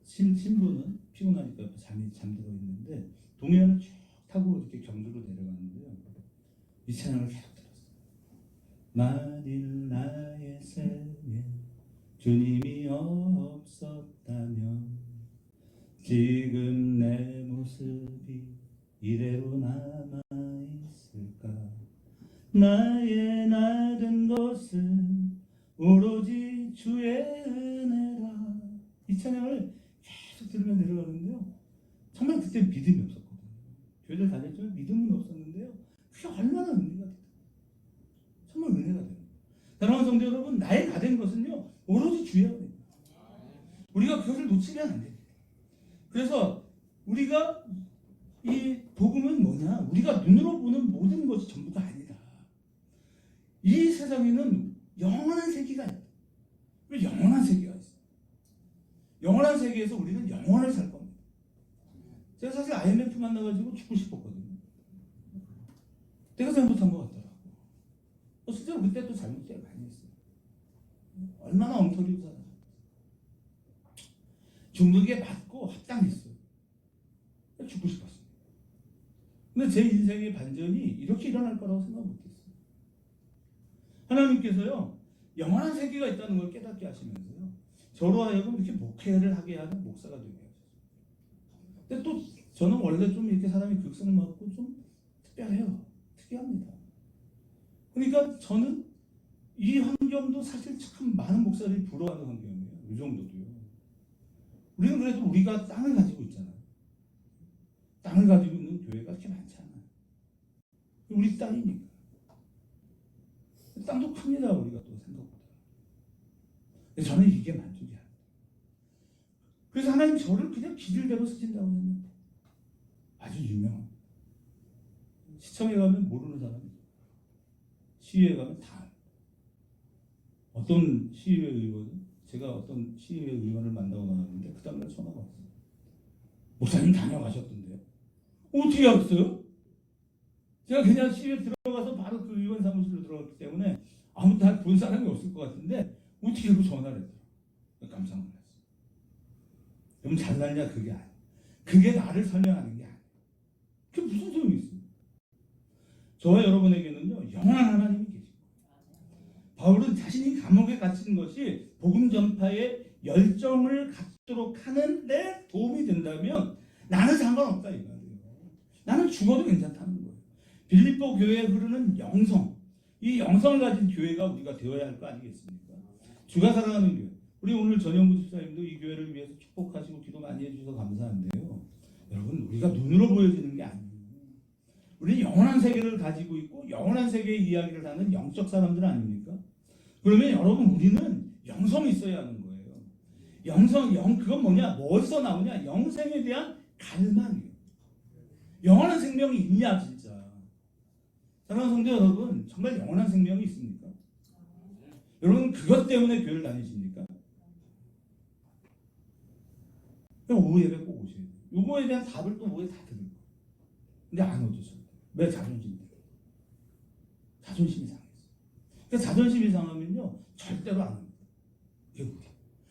신부는 피곤하니까 옆에 잠들어 있는데 동해안을 쭉 타고 이렇게 경주로 내려가는데요. 이 찬양을 계속 들었어요. 만일 나의 삶에 주님이 없었다면 지금 내 모습이 이대로 남아있을까. 나의 나된 것은 오로지 주의 은혜라. 이 찬양을 계속 들으며 내려가는데요. 정말 그때 믿음이 없었거든요. 교회를 다녔지만 믿음은 없었는데요. 그게 얼마나 은혜가 돼요. 정말 은혜가 돼요. 사랑하는 성도 여러분, 나의 나된 것은요, 오로지 주의 은혜입니다. 우리가 그것을 놓치면 안 됩니다. 그래서 우리가 이 복음은 뭐냐? 우리가 눈으로 보는 모든 것이 전부가 아니다. 이 세상에는 영원한 세계가 있다. 영원한 세계가 있어. 영원한 세계에서 우리는 영원을 살 겁니다. 제가 사실 IMF 만나가지고 죽고 싶었거든요. 내가 잘못한 것 같더라고. 실제로 그때 또 잘못 되게 많이 했어요. 얼마나 엉터리로 살았어요. 죽는 게 맞고 합당했어요. 죽고 싶었어요. 근데 제 인생의 반전이 이렇게 일어날 거라고 생각 못했어요. 하나님께서요, 영원한 세계가 있다는 걸 깨닫게 하시면서요, 저로 하여금 이렇게 목회를 하게 하는 목사가 되게 하셨어요. 근데 또 저는 원래 좀 이렇게 사람이 극성 많고 좀 특별해요. 특이합니다. 그러니까 저는 이 환경도 사실 참 많은 목사들이 부러워하는 환경이에요. 이 정도도요. 우리는 그래도 우리가 땅을 가지고 있잖아요. 땅을 가지고 있는 교회가 그렇게 많지 않아요. 우리 땅이니까. 땅도 큽니다. 우리가 또 생각보다. 저는 이게 만족이 안 돼요. 그래서 하나님 저를 그냥 기질대로 쓰신다고 했는데 아주 유명합니다. 시청에 가면 모르는 사람이, 시위에 가면 다 알아요. 어떤 시의회 의원은, 제가 어떤 시의회 의원을 만나고 나왔는데 그 다음날 전화가 왔어요. 목사님 다녀가셨던데요. 어떻게 알았어요? 제가 그냥 시위에 들어가서 바로 그 의원 사무실로 들어갔기 때문에 아무도 다 본 사람이 없을 것 같은데 어떻게 이러고 전화를 했더라. 깜짝 놀랐어요. 그럼 잘났냐? 그게 아니에요. 그게 나를 설명하는 게 아니에요. 그게 무슨 소용이 있어요? 저와 여러분에게는요, 영원한 하나님이 계십니다. 바울은 자신이 감옥에 갇힌 것이 복음 전파에 열정을 갖도록 하는 데 도움이 된다면 나는 상관없다 이거예요. 나는 죽어도 괜찮다는 거예요. 빌립보 교회에 흐르는 영성, 이 영성을 가진 교회가 우리가 되어야 할 거 아니겠습니까? 주가 사랑하는 교회. 우리 오늘 전영구 집사님도 이 교회를 위해서 축복하시고 기도 많이 해주셔서 감사한데요. 여러분 우리가 눈으로 보여지는 게 아니에요. 우리는 영원한 세계를 가지고 있고 영원한 세계의 이야기를 하는 영적 사람들 아닙니까? 그러면 여러분 우리는 영성이 있어야 하는 거예요. 그건 뭐냐? 뭐에서 나오냐? 영생에 대한 갈망이에요. 영원한 생명이 있냐 진짜. 사랑하는 성도 여러분, 정말 영원한 생명이 있습니까? 여러분 그것 때문에 교회를 다니십니까? 오후 예배 꼭 오셔야 돼요. 요거에 대한 답을 또 뭐에 다 드릴 거예요. 근데 안 오셨어요. 왜? 자존심 때문에. 자존심이 상했어요. 그러니까 자존심이 상하면요 절대로 안 합니다. 이게 뭐예요?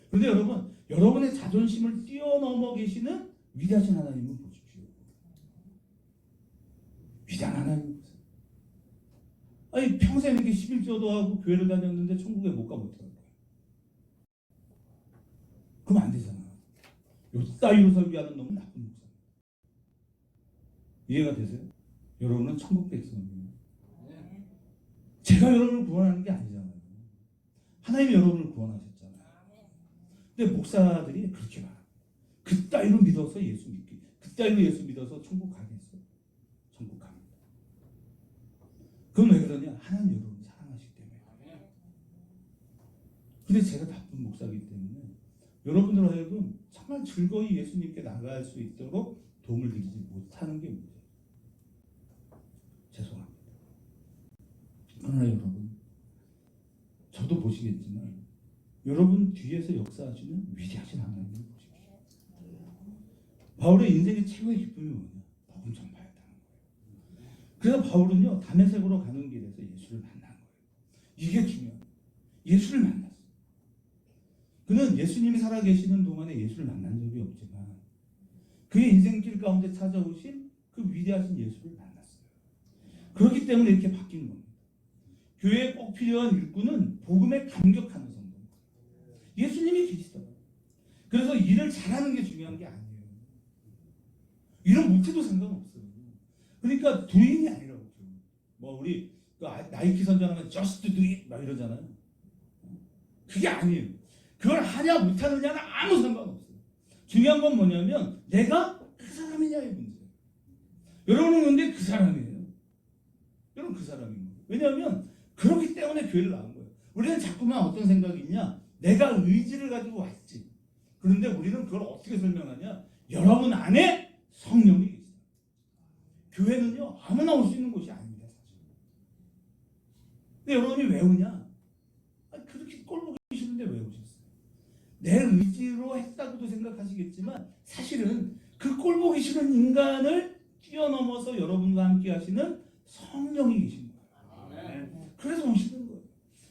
그런데 여러분, 여러분의 자존심을 뛰어넘어 계시는 위대하신 하나님을 보십시오. 위대한 하나님 보세요. 아니 평생 이렇게 11조도 하고 교회를 다녔는데 천국에 못 가면 어떡할 거예요? 그럼 안 되잖아. 요 따위로 설교하는 놈은 나쁜 목사입니다. 이해가 되세요? 여러분은 천국 백성이에요. 제가 여러분을 구원하는 게 아니잖아요. 하나님이 여러분을 구원하셨잖아요. 근데 목사들이 그렇게 말합니다. 그 따위로 믿어서 예수 믿기. 그 따위로 예수 믿어서 천국 가겠어요? 천국 갑니다. 그건 왜 그러냐? 하나님 여러분을 사랑하시기 때문에. 근데 제가 나쁜 목사이기 때문에 여러분들 하여금 정말 즐거이 예수님께 나갈 수 있도록 도움을 드리지 못하는 게 문제예요. 죄송합니다. 그러나 여러분, 저도 보시겠지만 여러분 뒤에서 역사하시는 위대하신 하나님을 보십시오. 바울의 인생의 최고의 기쁨이 뭐냐? 복음 전파였다는 거예요. 그래서 바울은요 다메섹으로 가는 길에서 예수를 만난 거예요. 이게 중요해요. 예수를 만났어요. 그는 예수님이 살아계시는 동안에 예수를 만난 적이 없지만 그의 인생길 가운데 찾아오신 그 위대하신 예수를 만났어요. 그렇기 때문에 이렇게 바뀐 겁니다. 교회에 꼭 필요한 일꾼은 복음에 감격하는 성도입니다. 예수님이 계시더라고요. 그래서 일을 잘하는 게 중요한 게 아니에요. 일을 못해도 상관없어요. 그러니까 doing이 아니라고. 뭐 우리 나이키 선전하면 just do it 막 이러잖아요. 그게 아니에요. 그걸 하냐 못하느냐는 아무 상관없어요. 중요한 건 뭐냐면 내가 그 사람이냐의 문제예요. 여러분은 근데 그 사람이에요. 여러분 그 사람인 거예요. 왜냐하면 그렇기 때문에 교회를 나온 거예요. 우리는 자꾸만 어떤 생각이 있냐? 내가 의지를 가지고 왔지. 그런데 우리는 그걸 어떻게 설명하냐? 여러분 안에 성령이 계시다. 교회는요 아무나 올 수 있는 곳이 아닙니다. 사실. 근데 여러분이 왜 오냐? 그렇게 꼴 보기 싫은데 왜 오셨어요? 내 의지로 했다고도 생각하시겠지만 사실은 그 꼴 보기 싫은 인간을 뛰어넘어서 여러분과 함께 하시는 성령이 계신 거예요. 그래서 오시는 거예요.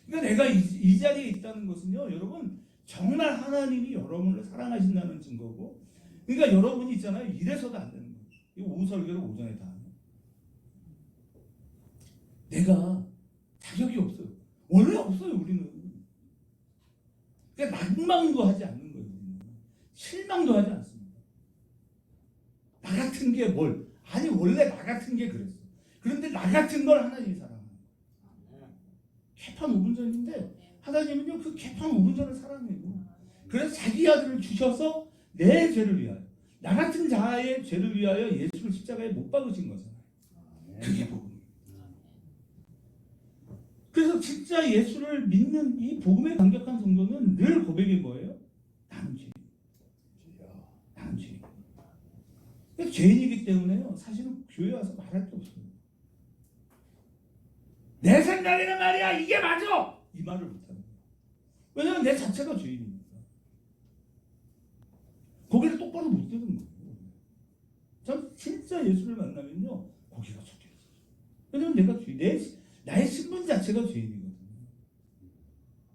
그러니까 내가 이 자리에 있다는 것은요 여러분 정말 하나님이 여러분을 사랑하신다는 증거고, 그러니까 여러분이 있잖아요 이래서도 안 되는 거예요. 이 오후 설교를 오전에 다 하면 내가 자격이 없어요. 원래 없어요 우리는. 그러니까 낙망도 하지 않는 거예요. 우리는. 실망도 하지 않습니다. 나 같은 게 뭘? 아니 원래 나 같은 게 그랬어. 그런데 나 같은 걸 하나님이 사랑하는 거예요. 개판 5분 전인데 하나님은요 그 개판 5분 전을 사랑해요. 그래서 자기 아들을 주셔서 내 죄를 위하여, 나 같은 자의 죄를 위하여 예수를 십자가에 못 박으신 거잖아요. 그게 복음이에요. 그래서 진짜 예수를 믿는 이 복음에 감격한 성도는 늘 고백이 뭐예요? 나는 죄인. 나는 죄인. 죄인이기 때문에요. 사실은 교회 와서 말할 게 없어요. 내 생각에는 말이야 이게 맞아! 이 말을 못하는 거예요. 왜냐하면 내 자체가 죄인이니까. 고개를 똑바로 못 드는 거예요. 전 진짜 예수를 만나면요 고개가 숙여져요. 왜냐하면 내가 죄인. 나의 신분 자체가 죄인이거든요.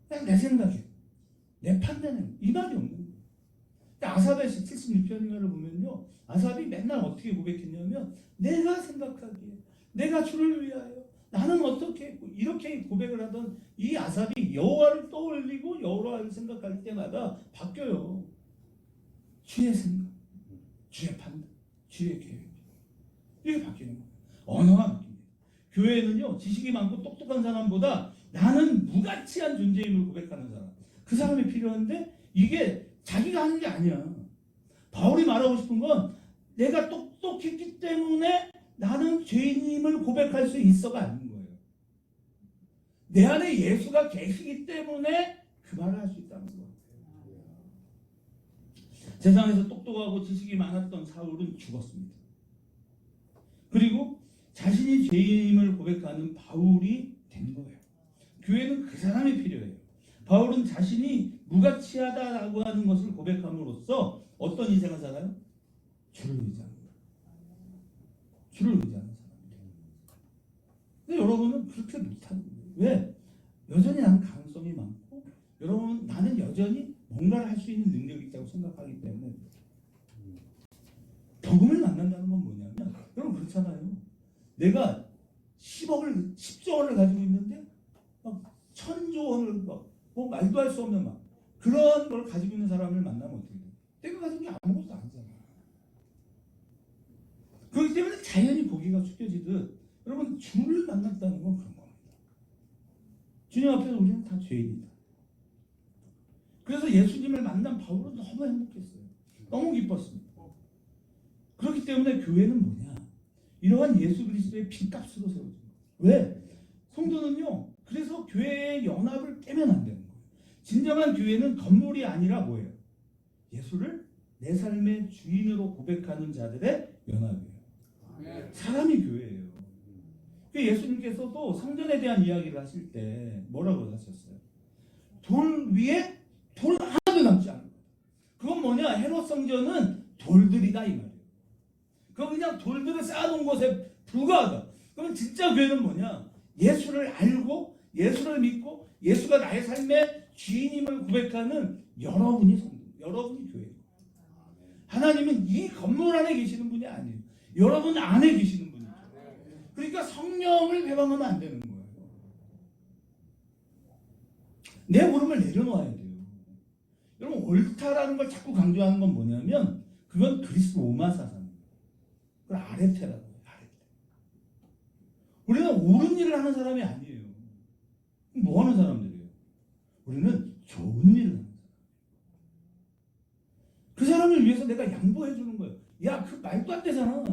그냥 내 생각에, 내 판단에 이 말이 없는 거예요. 아삽의 76편인가를 보면요, 아삽이 맨날 어떻게 고백했냐면 내가 생각하기에, 내가 주를 위하여, 나는 어떻게 했고 이렇게 고백을 하던 이 아삽이 여호와를 떠올리고 여호와를 생각할 때마다 바뀌어요. 주의 생각, 주의 판단, 주의 계획 이게 바뀌는 거예요. 언어가 바뀝니다. 교회는요, 지식이 많고 똑똑한 사람보다 나는 무가치한 존재임을 고백하는 사람, 그 사람이 필요한데 이게 자기가 하는 게 아니야. 바울이 말하고 싶은 건 내가 똑똑했기 때문에 나는 죄인임을 고백할 수 있어가 아닌 거예요. 내 안에 예수가 계시기 때문에 그 말을 할 수 있다는 거예요. 세상에서 똑똑하고 지식이 많았던 사울은 죽었습니다. 그리고 자신이 죄인임을 고백하는 바울이 된 거예요. 교회는 그 사람이 필요해요. 바울은 자신이 무가치하다라고 하는 것을 고백함으로써 어떤 인생을 살아요? 주를 의지하는 거예요. 주를 의지하는 사람이에요. 근데 여러분은 그렇게 못하는 거예요. 왜? 여전히 나는 가능성이 많고 여러분 나는 여전히 뭔가를 할 수 있는 능력이 있다고 생각하기 때문에 복음을 만난다는 건 뭐냐면 여러분 그렇잖아요. 내가 10조 원을 가지고 있는데 막 1000조 원을 뭐 말도 할 수 없는 막 그런 걸 가지고 있는 사람을 만나면 어떻게 돼? 내가 가진 게 아무것도 아니잖아. 그렇기 때문에 자연히 고개가 숙여지듯 여러분 주를 만났다는 건 그런 겁니다. 주님 앞에서 우리는 다 죄인이다. 그래서 예수님을 만난 바울은 너무 행복했어요. 너무 기뻤습니다. 그렇기 때문에 교회는 뭐냐? 이러한 예수 그리스도의 핏값으로 세워진 거예요. 왜? 성도는요. 그래서 교회의 연합을 깨면 안 되는 거예요. 진정한 교회는 건물이 아니라 뭐예요? 예수를 내 삶의 주인으로 고백하는 자들의 연합이에요. 사람이 교회예요. 예수님께서도 성전에 대한 이야기를 하실 때 뭐라고 하셨어요? 돌 위에 돌 하나도 남지 않은 거예요. 그건 뭐냐? 헤롯 성전은 돌들이다 이 말이에요. 그건 그냥 돌들을 쌓아놓은 것에 불과하다. 그러면 진짜 교회는 뭐냐? 예수를 알고 예수를 믿고 예수가 나의 삶의 주인임을 고백하는 여러분이 성도, 여러분이 교회예요. 하나님은 이 건물 안에 계시는 분이 아니에요. 여러분 안에 계시는 분이죠. 그러니까 성령을 배반하면 안 되는 거예요. 내 물음을 내려놓아야 돼요. 여러분 옳다라는 걸 자꾸 강조하는 건 뭐냐면 그건 그리스도 오마 사상이에요. 그걸 아레테라고 해요. 아레테. 우리는 옳은 일을 하는 사람이 아니에요. 뭐 하는 사람들이에요? 우리는 좋은 일을 하는 사람. 그 사람을 위해서 내가 양보해 주는 거예요. 야, 그 말도 안 되잖아.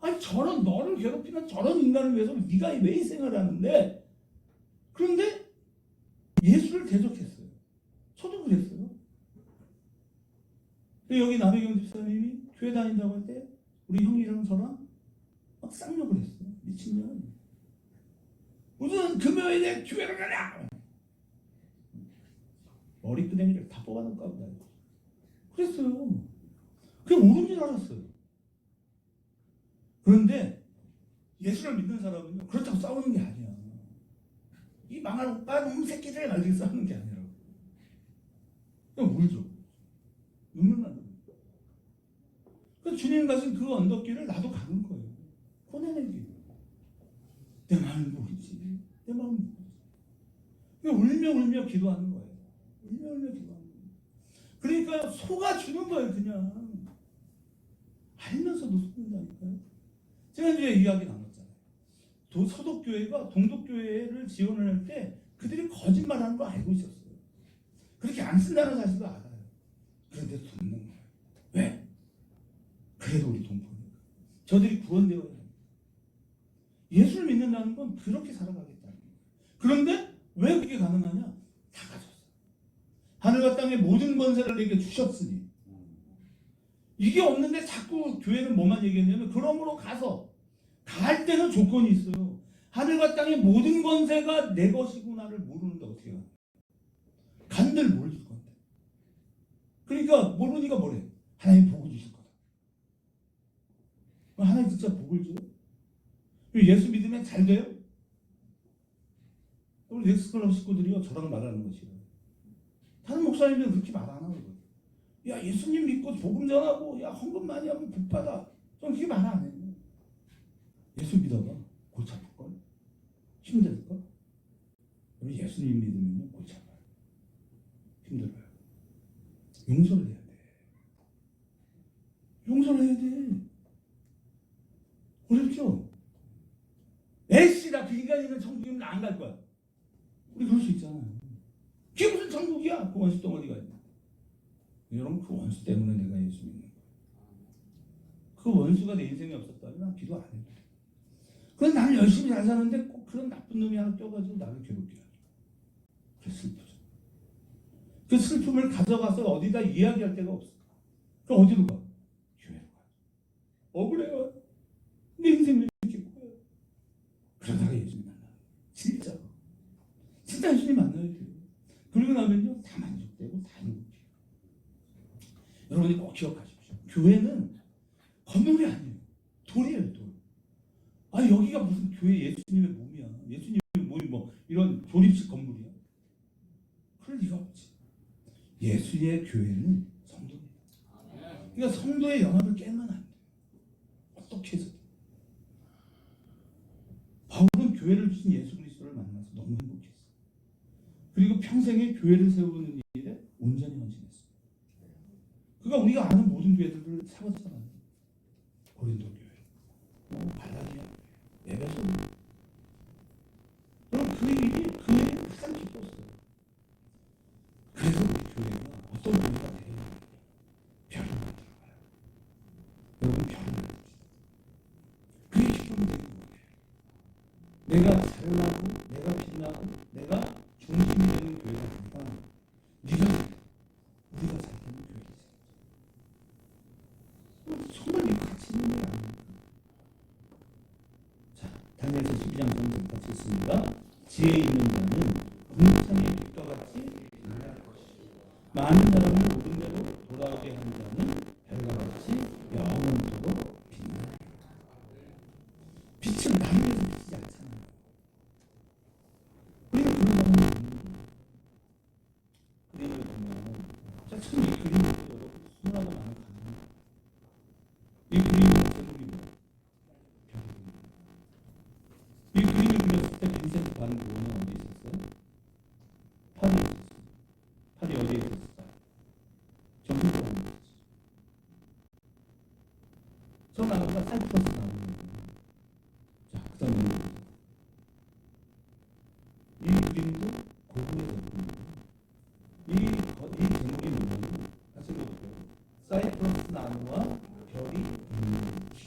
아니 저런 너를 괴롭히는 저런 인간을 위해서 네가 왜 이 생활을 하는데? 그런데 예수를 대적했어요. 저도 그랬어요. 여기 남해경 집사님이 교회 다닌다고 할 때 우리 형이랑 저랑 막 쌍욕을 했어요. 미친년. 무슨 금요일에 교회를 가냐? 머리끄댕이를 다 뽑아놓을까 보다. 그랬어요. 그게 옳은 줄 알았어요. 그런데 예수를 믿는 사람은요 그렇다고 싸우는 게 아니야. 이 망할 오빠 놈 새끼들 말고 싸우는 게 아니라고. 그냥 울죠. 눈물 나는 거예요. 그래서 주님 가신 그 언덕길을 나도 가는 거예요. 혼내내기. 내 마음이 모르지. 내 마음이 모르지. 그냥 울며 기도하는 거예요. 울며 기도하는 거예요. 그러니까 속아주는 거예요. 그냥. 알면서도 속는다니까요. 지난주에 이야기 나눴잖아요. 서독교회가 동독교회를 지원을 할 때 그들이 거짓말하는 거 알고 있었어요. 그렇게 안 쓴다는 사실도 알아요. 그런데 돕는 거예요. 왜? 그래도 우리 동포니까. 저들이 구원되어야 합니다. 예수를 믿는다는 건 그렇게 살아가겠다는 거예요. 그런데 왜 그게 가능하냐? 다 가졌어요. 하늘과 땅의 모든 권세를 내게 주셨으니. 이게 없는데 자꾸 교회는 뭐만 얘기했냐면 그러므로 가서 갈 때는 조건이 있어요. 하늘과 땅의 모든 권세가 내 것이구나를 모르는데 어떻게 가? 간들 뭘 줄 건데. 그러니까 모르니까 뭐래? 하나님 복을 주실 거다. 하나님 진짜 복을 줘요? 예수 믿으면 잘 돼요? 우리 넥스클럽 식구들이요 저랑 말하는 것이에요. 다른 목사님들은 그렇게 말 안 하거든요. 야 예수님 믿고 복음 전하고 야 헌금 많이 하면 복 받아. 좀 그렇게 말 안 해요. 예수 믿어봐. 골치 아플걸? 힘들걸? 우리 예수님 믿으면 골치 아파요. 힘들어요. 용서를 해야 돼. 용서를 해야 돼. 어렵죠? 에이 비인간이면 천국이면 안 갈 거야. 우리 그럴 수 있잖아요. 그게 무슨 천국이야? 그 원수 덩어리가 있나? 여러분 그 원수 때문에 내가 예수 믿는 거야. 그 원수가 내 인생에 없었다면 난 기도 안 해도 돼. 그럼 나는 열심히 잘 사는데 꼭 그런 나쁜 놈이 하나 껴가지고 나를 괴롭게 하죠. 그게 슬프죠. 그 슬픔을 가져가서 어디다 이야기할 데가 없을까? 그럼 어디로 가? 교회로 가. 억울해요. 내 인생이 이렇게 꼬여. 그러다가 예수님 만나. 진짜로. 진짜 예수님 만나야 돼요. 그러고 나면요 다 만족되고 다 행복해요. 여러분이 꼭 기억하십시오. 교회는 건물이 아니에요. 돌이에요, 돌. 아니 여기가 무슨 교회 예수님의 몸이야. 예수님의 몸이 뭐 이런 조립식 건물이야. 그럴 리가 없지. 예수의 교회는 성도입니다. 그러니까 성도의 연합을 깨면 안 돼. 어떻게 해서? 바울은 교회를 주신 예수 그리스도를 만나서 너무 행복했어. 그리고 평생에 교회를 세우는 일에 온전히 헌신했어. 그러니까 우리가 아는 모든 교회들을 세웠잖아요. 고린도 교회, 발라디아 교회, 에베소 교회. 그럼 그 일이 그 일이 가장 기뻤어요. 그래서 우리 교회가 어떤 교회가 되는 거예요? 별을 만들어가요. 여러분 별을 만듭시다. 그게 기쁨이 되는 거예요. 내가 잘나고 내가 빛나고 내가 중심이 되는 교회가 아니라 우리가 잘 되는 교회가 있어요. 정말 이거 같이 있는 게 아닙니까? 자, 다니엘서 12장 정도 같이 있습니다. 지혜 있는 자는 궁창의 빛과 같이 빛날 것이요 많은 사람을 옳은 대로 돌아오게 하는 자는 별과 같이 영원토록 빛나리라. 빛은 나를 위해서 비치지 않잖아요. 우리가 그런 사람이 있는 거예요. 그림을 보면 자, 참 이 그림이 여러분 수많은 많은 가슴. 이 그림이 어떤 그림이에요? 이 그림을 그렸을 때 빈센트 반 고흐는 어디 있었어요? 파리에 있었어요. 파리 어디에 있었어요? 정신병원에 있었어요. 저 나라가 사이프러스 나오는 거예요. 자, 그 다음에 이 그림도 고흐의 그림이에요. 이 제목이 뭐냐면 다시 읽어볼게요. 사이프러스 나무와 별이 있는 길.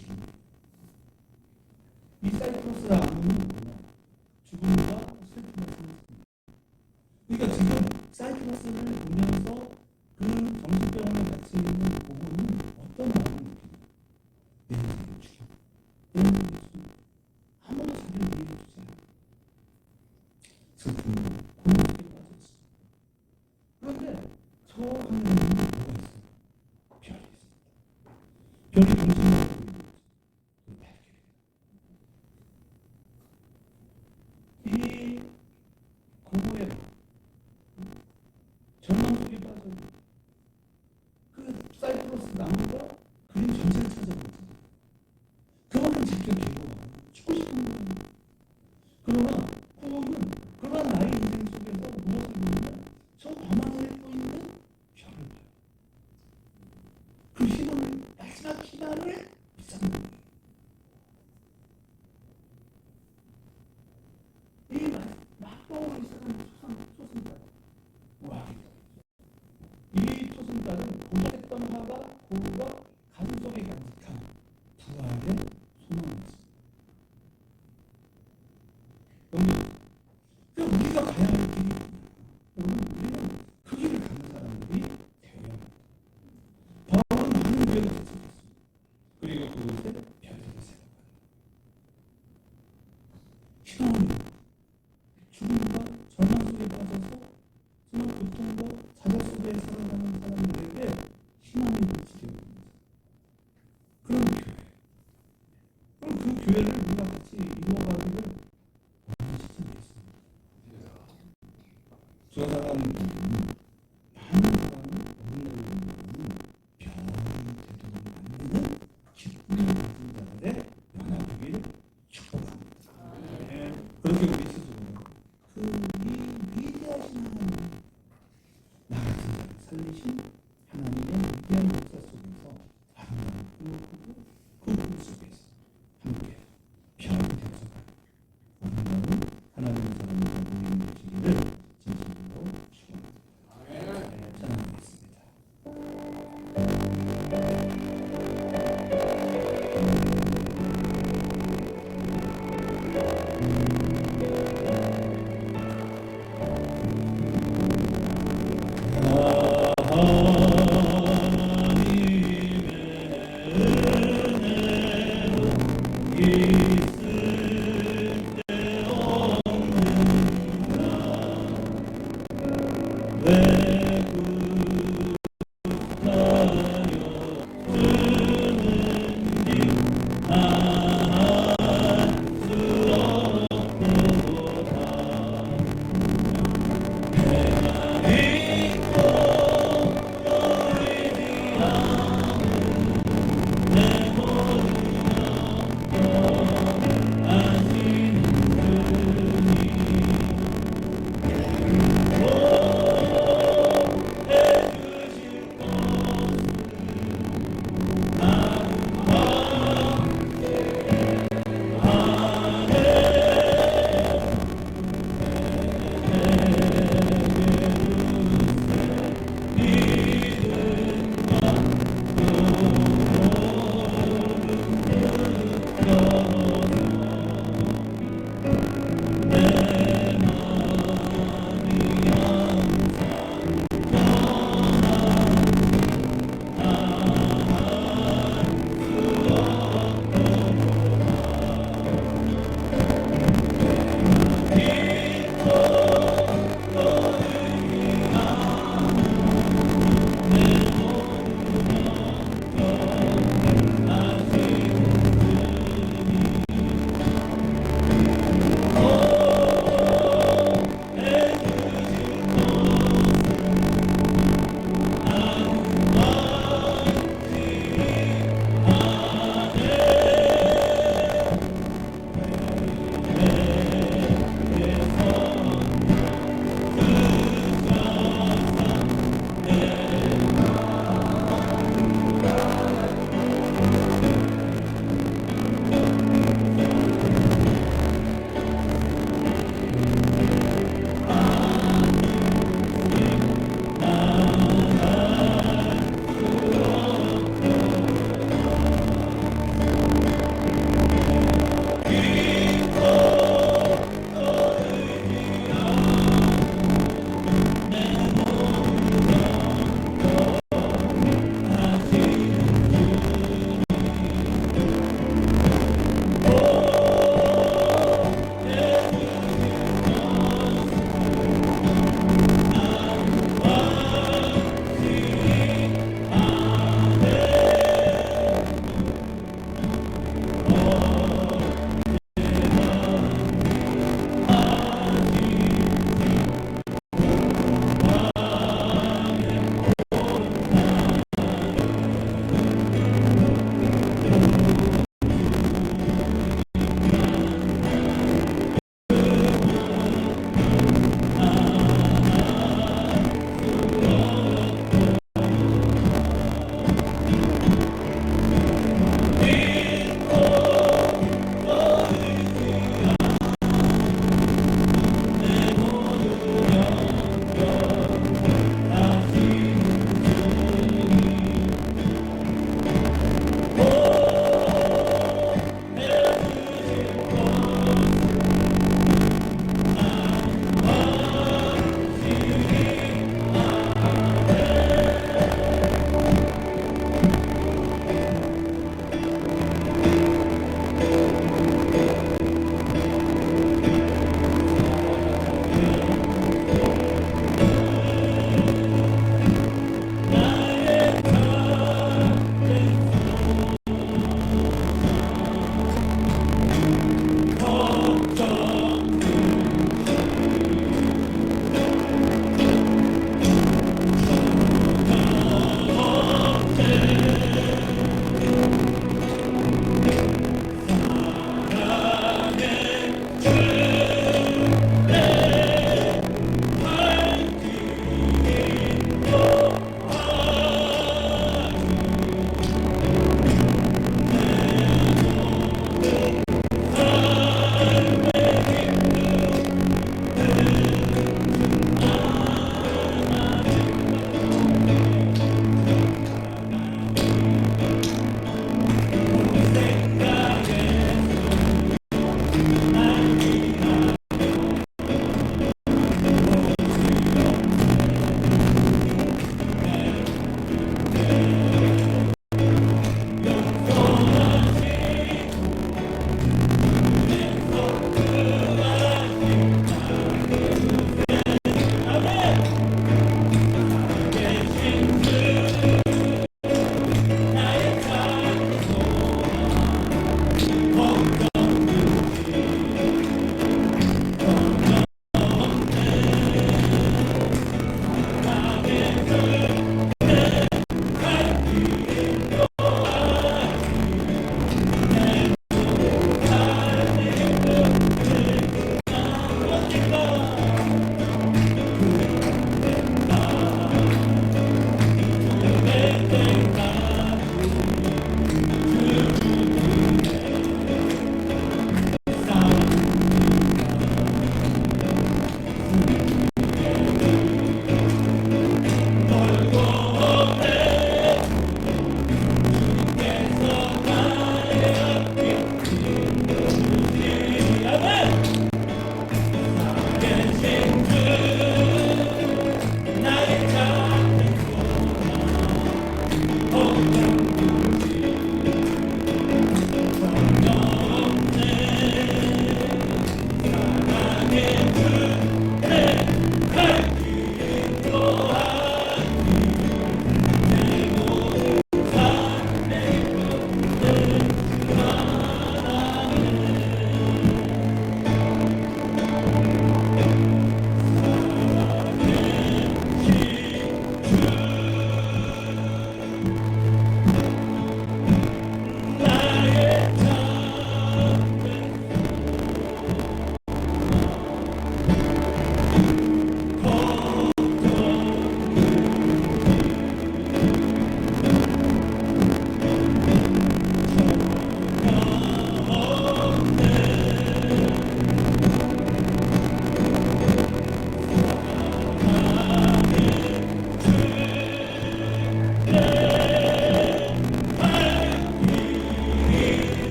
이 사이프러스 나무는 뭐냐? 죽음과 슬픔을 쓰였습니다. 그러니까 지금 사이프러스를 보면서 그 정신병원에 갇혀 있는 고흐는 어떤 마음을 느끼냐? 내 인생을 죽여. 내 인생을 죽여. 아무도 자기를 이해해주지 않아요. 슬픔으로 고흐에 빠졌어요. 그런데 저 하늘에는 뭐가 있어요? 별이 있습니다. 별이 중심으로 보이는 거죠. 이 고흐의 절망 속에 빠져 그 사이프러스 나무가 그림 전체를 찾아보거든요. 그만큼 자기가 괴로워요. 죽고 싶은 거예요. 그러나 고흐는 그러한 나의 인생 속에서 무엇을 보느냐? 저 밤하늘에 떠있는 별을 봐요. 그 희망을, 마지막 희망을 붙잡는 거예요. 이 막강하게 시작한 초승달. 와, 이 초승달은 고전했던 화가 고흐가 가슴속에 간직한 부활의 소망이었습니다. 여러분, 우리가 가야 할 길이 있구나. 여러분, 우리는 그 길을 가는 사람들이 되어야 합니다. 바울은 많은 교회가 도착했습니다. 그리고 그곳에 별들이 세워가는 희망을 죽음과 절망 속에 빠져서 정말 고통과 좌절 속에 살아가는 사람들에게 희망의 빛이 되어줍니다. 그런 교회. 그럼 그 교회를 우리가 같이 이루어가기를 원하시지 않겠습니까? 저 사람은 많은 사람을 어른들을 보면 병이 되도록 만드는 기쁨을 가진 자들의 연합이기를 축복합니다. 그렇게 우리 스스로 그 위대하신 하나님, 나 같은 자를 살리신 하나님의 위대한 역사 속에서 아름다운 꿈을 꾸고 그 꿈 속에서 함께 별이 되어서 가는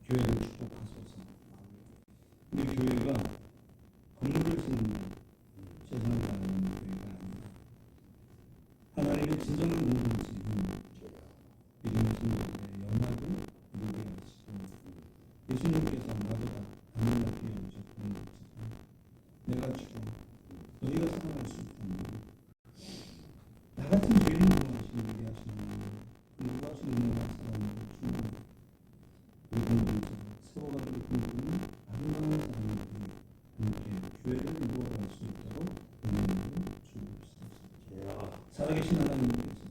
교회를 축복하소서. 우리 교회가 건물을 짓는 세상을 바라는 교회가 아니다. 하나님의 진정한 모든 믿음의 성도들의 연합을 이루게 하시고 예수님께서 교회를 이루어갈 수 있도록 은혜를 주옵소서. 살아계신 하나님께서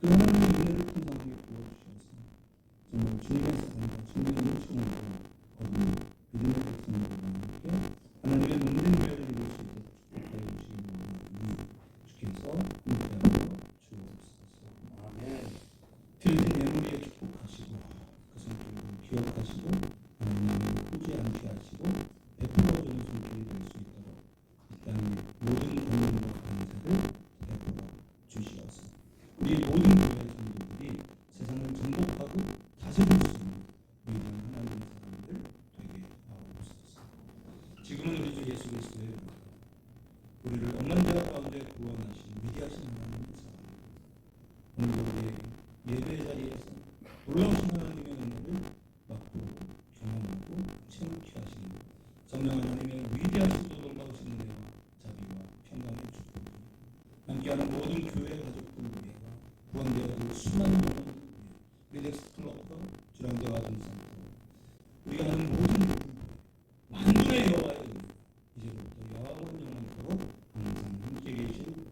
그 하나님의 은혜를 풍성하게 부어주셨습니다. 정말 주님의 사랑과 주님의 은총으로 거듭 믿음의 백성들과 함께 하나님의 몸된 교회를 이룰 수 있도록 축복하여 주시기 원하오니 주께서 함께하여 주옵소서. 아멘. 드린 예물에 축복하시고 그 성도를 기억하시고 하나님을 보지 않게 하시고 베풀어주는 손길이 될 수 있도록 이 땅의 모든 권능과 감사를 베풀어 주시옵소서. 우리 모든 교회 성도들이 세상을 정복하고 다스릴 수 있는 위대한 하나님의 사람들 되게 하옵소서. 지금은 우리 주 예수 그리스도의 은혜가 우리를 없는 자 가운데 구원하신 위대하신 하나님의 사랑 오늘도 우리의 예배 자리에서 놀라우신 하나님의 은혜를 맛보고 경험하고 체험케 하시는 성령 하나님의 위대하시고 놀라우신 은혜와 자비와 평강의 축복이 함께하는 모든 교회 가족들 위해가 구원되어진 수많은 영혼들 위해 우리 넥스트 클럽과 주량대와 동산도 우리가 하는 모든 일 만군의 여호와의 은혜 이제부터 영원토록 항상 함께 계실지어다.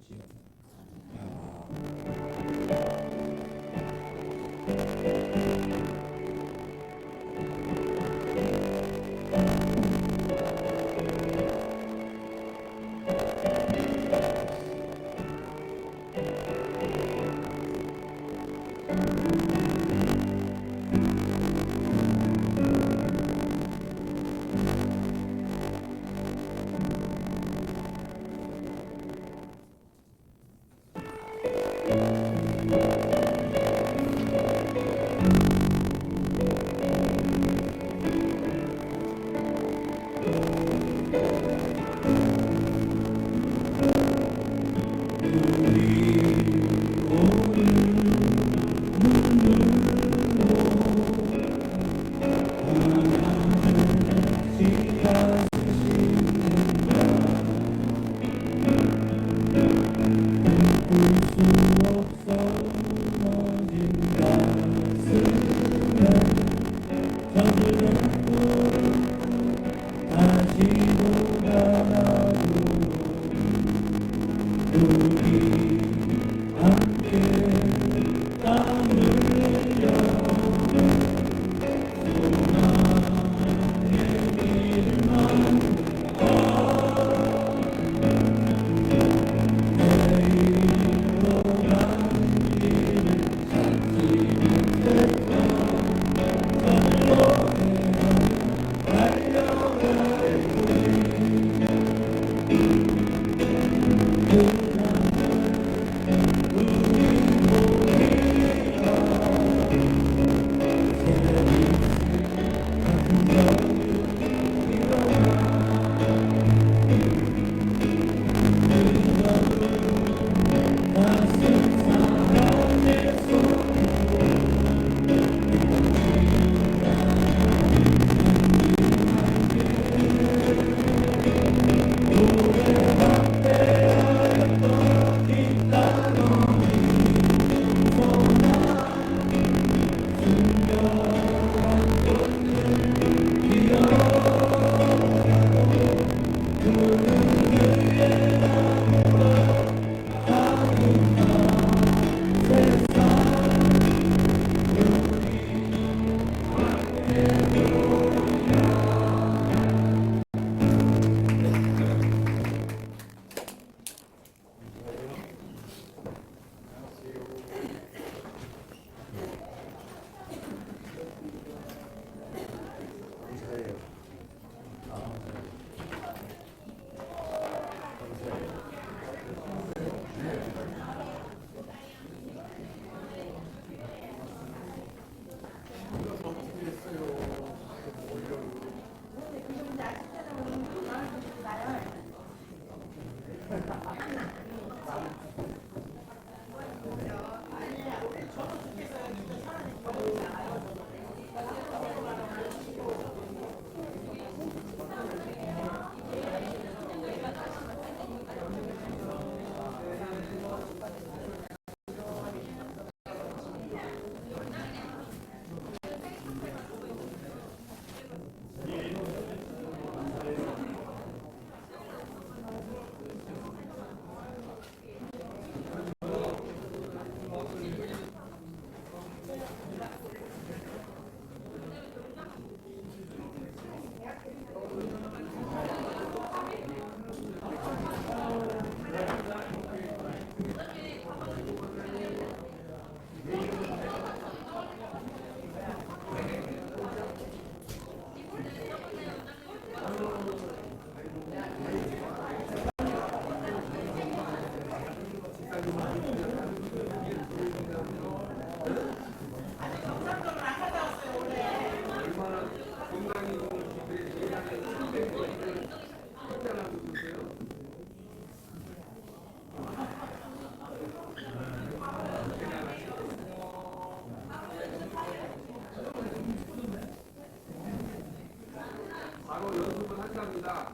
바로 연습을 한답니다.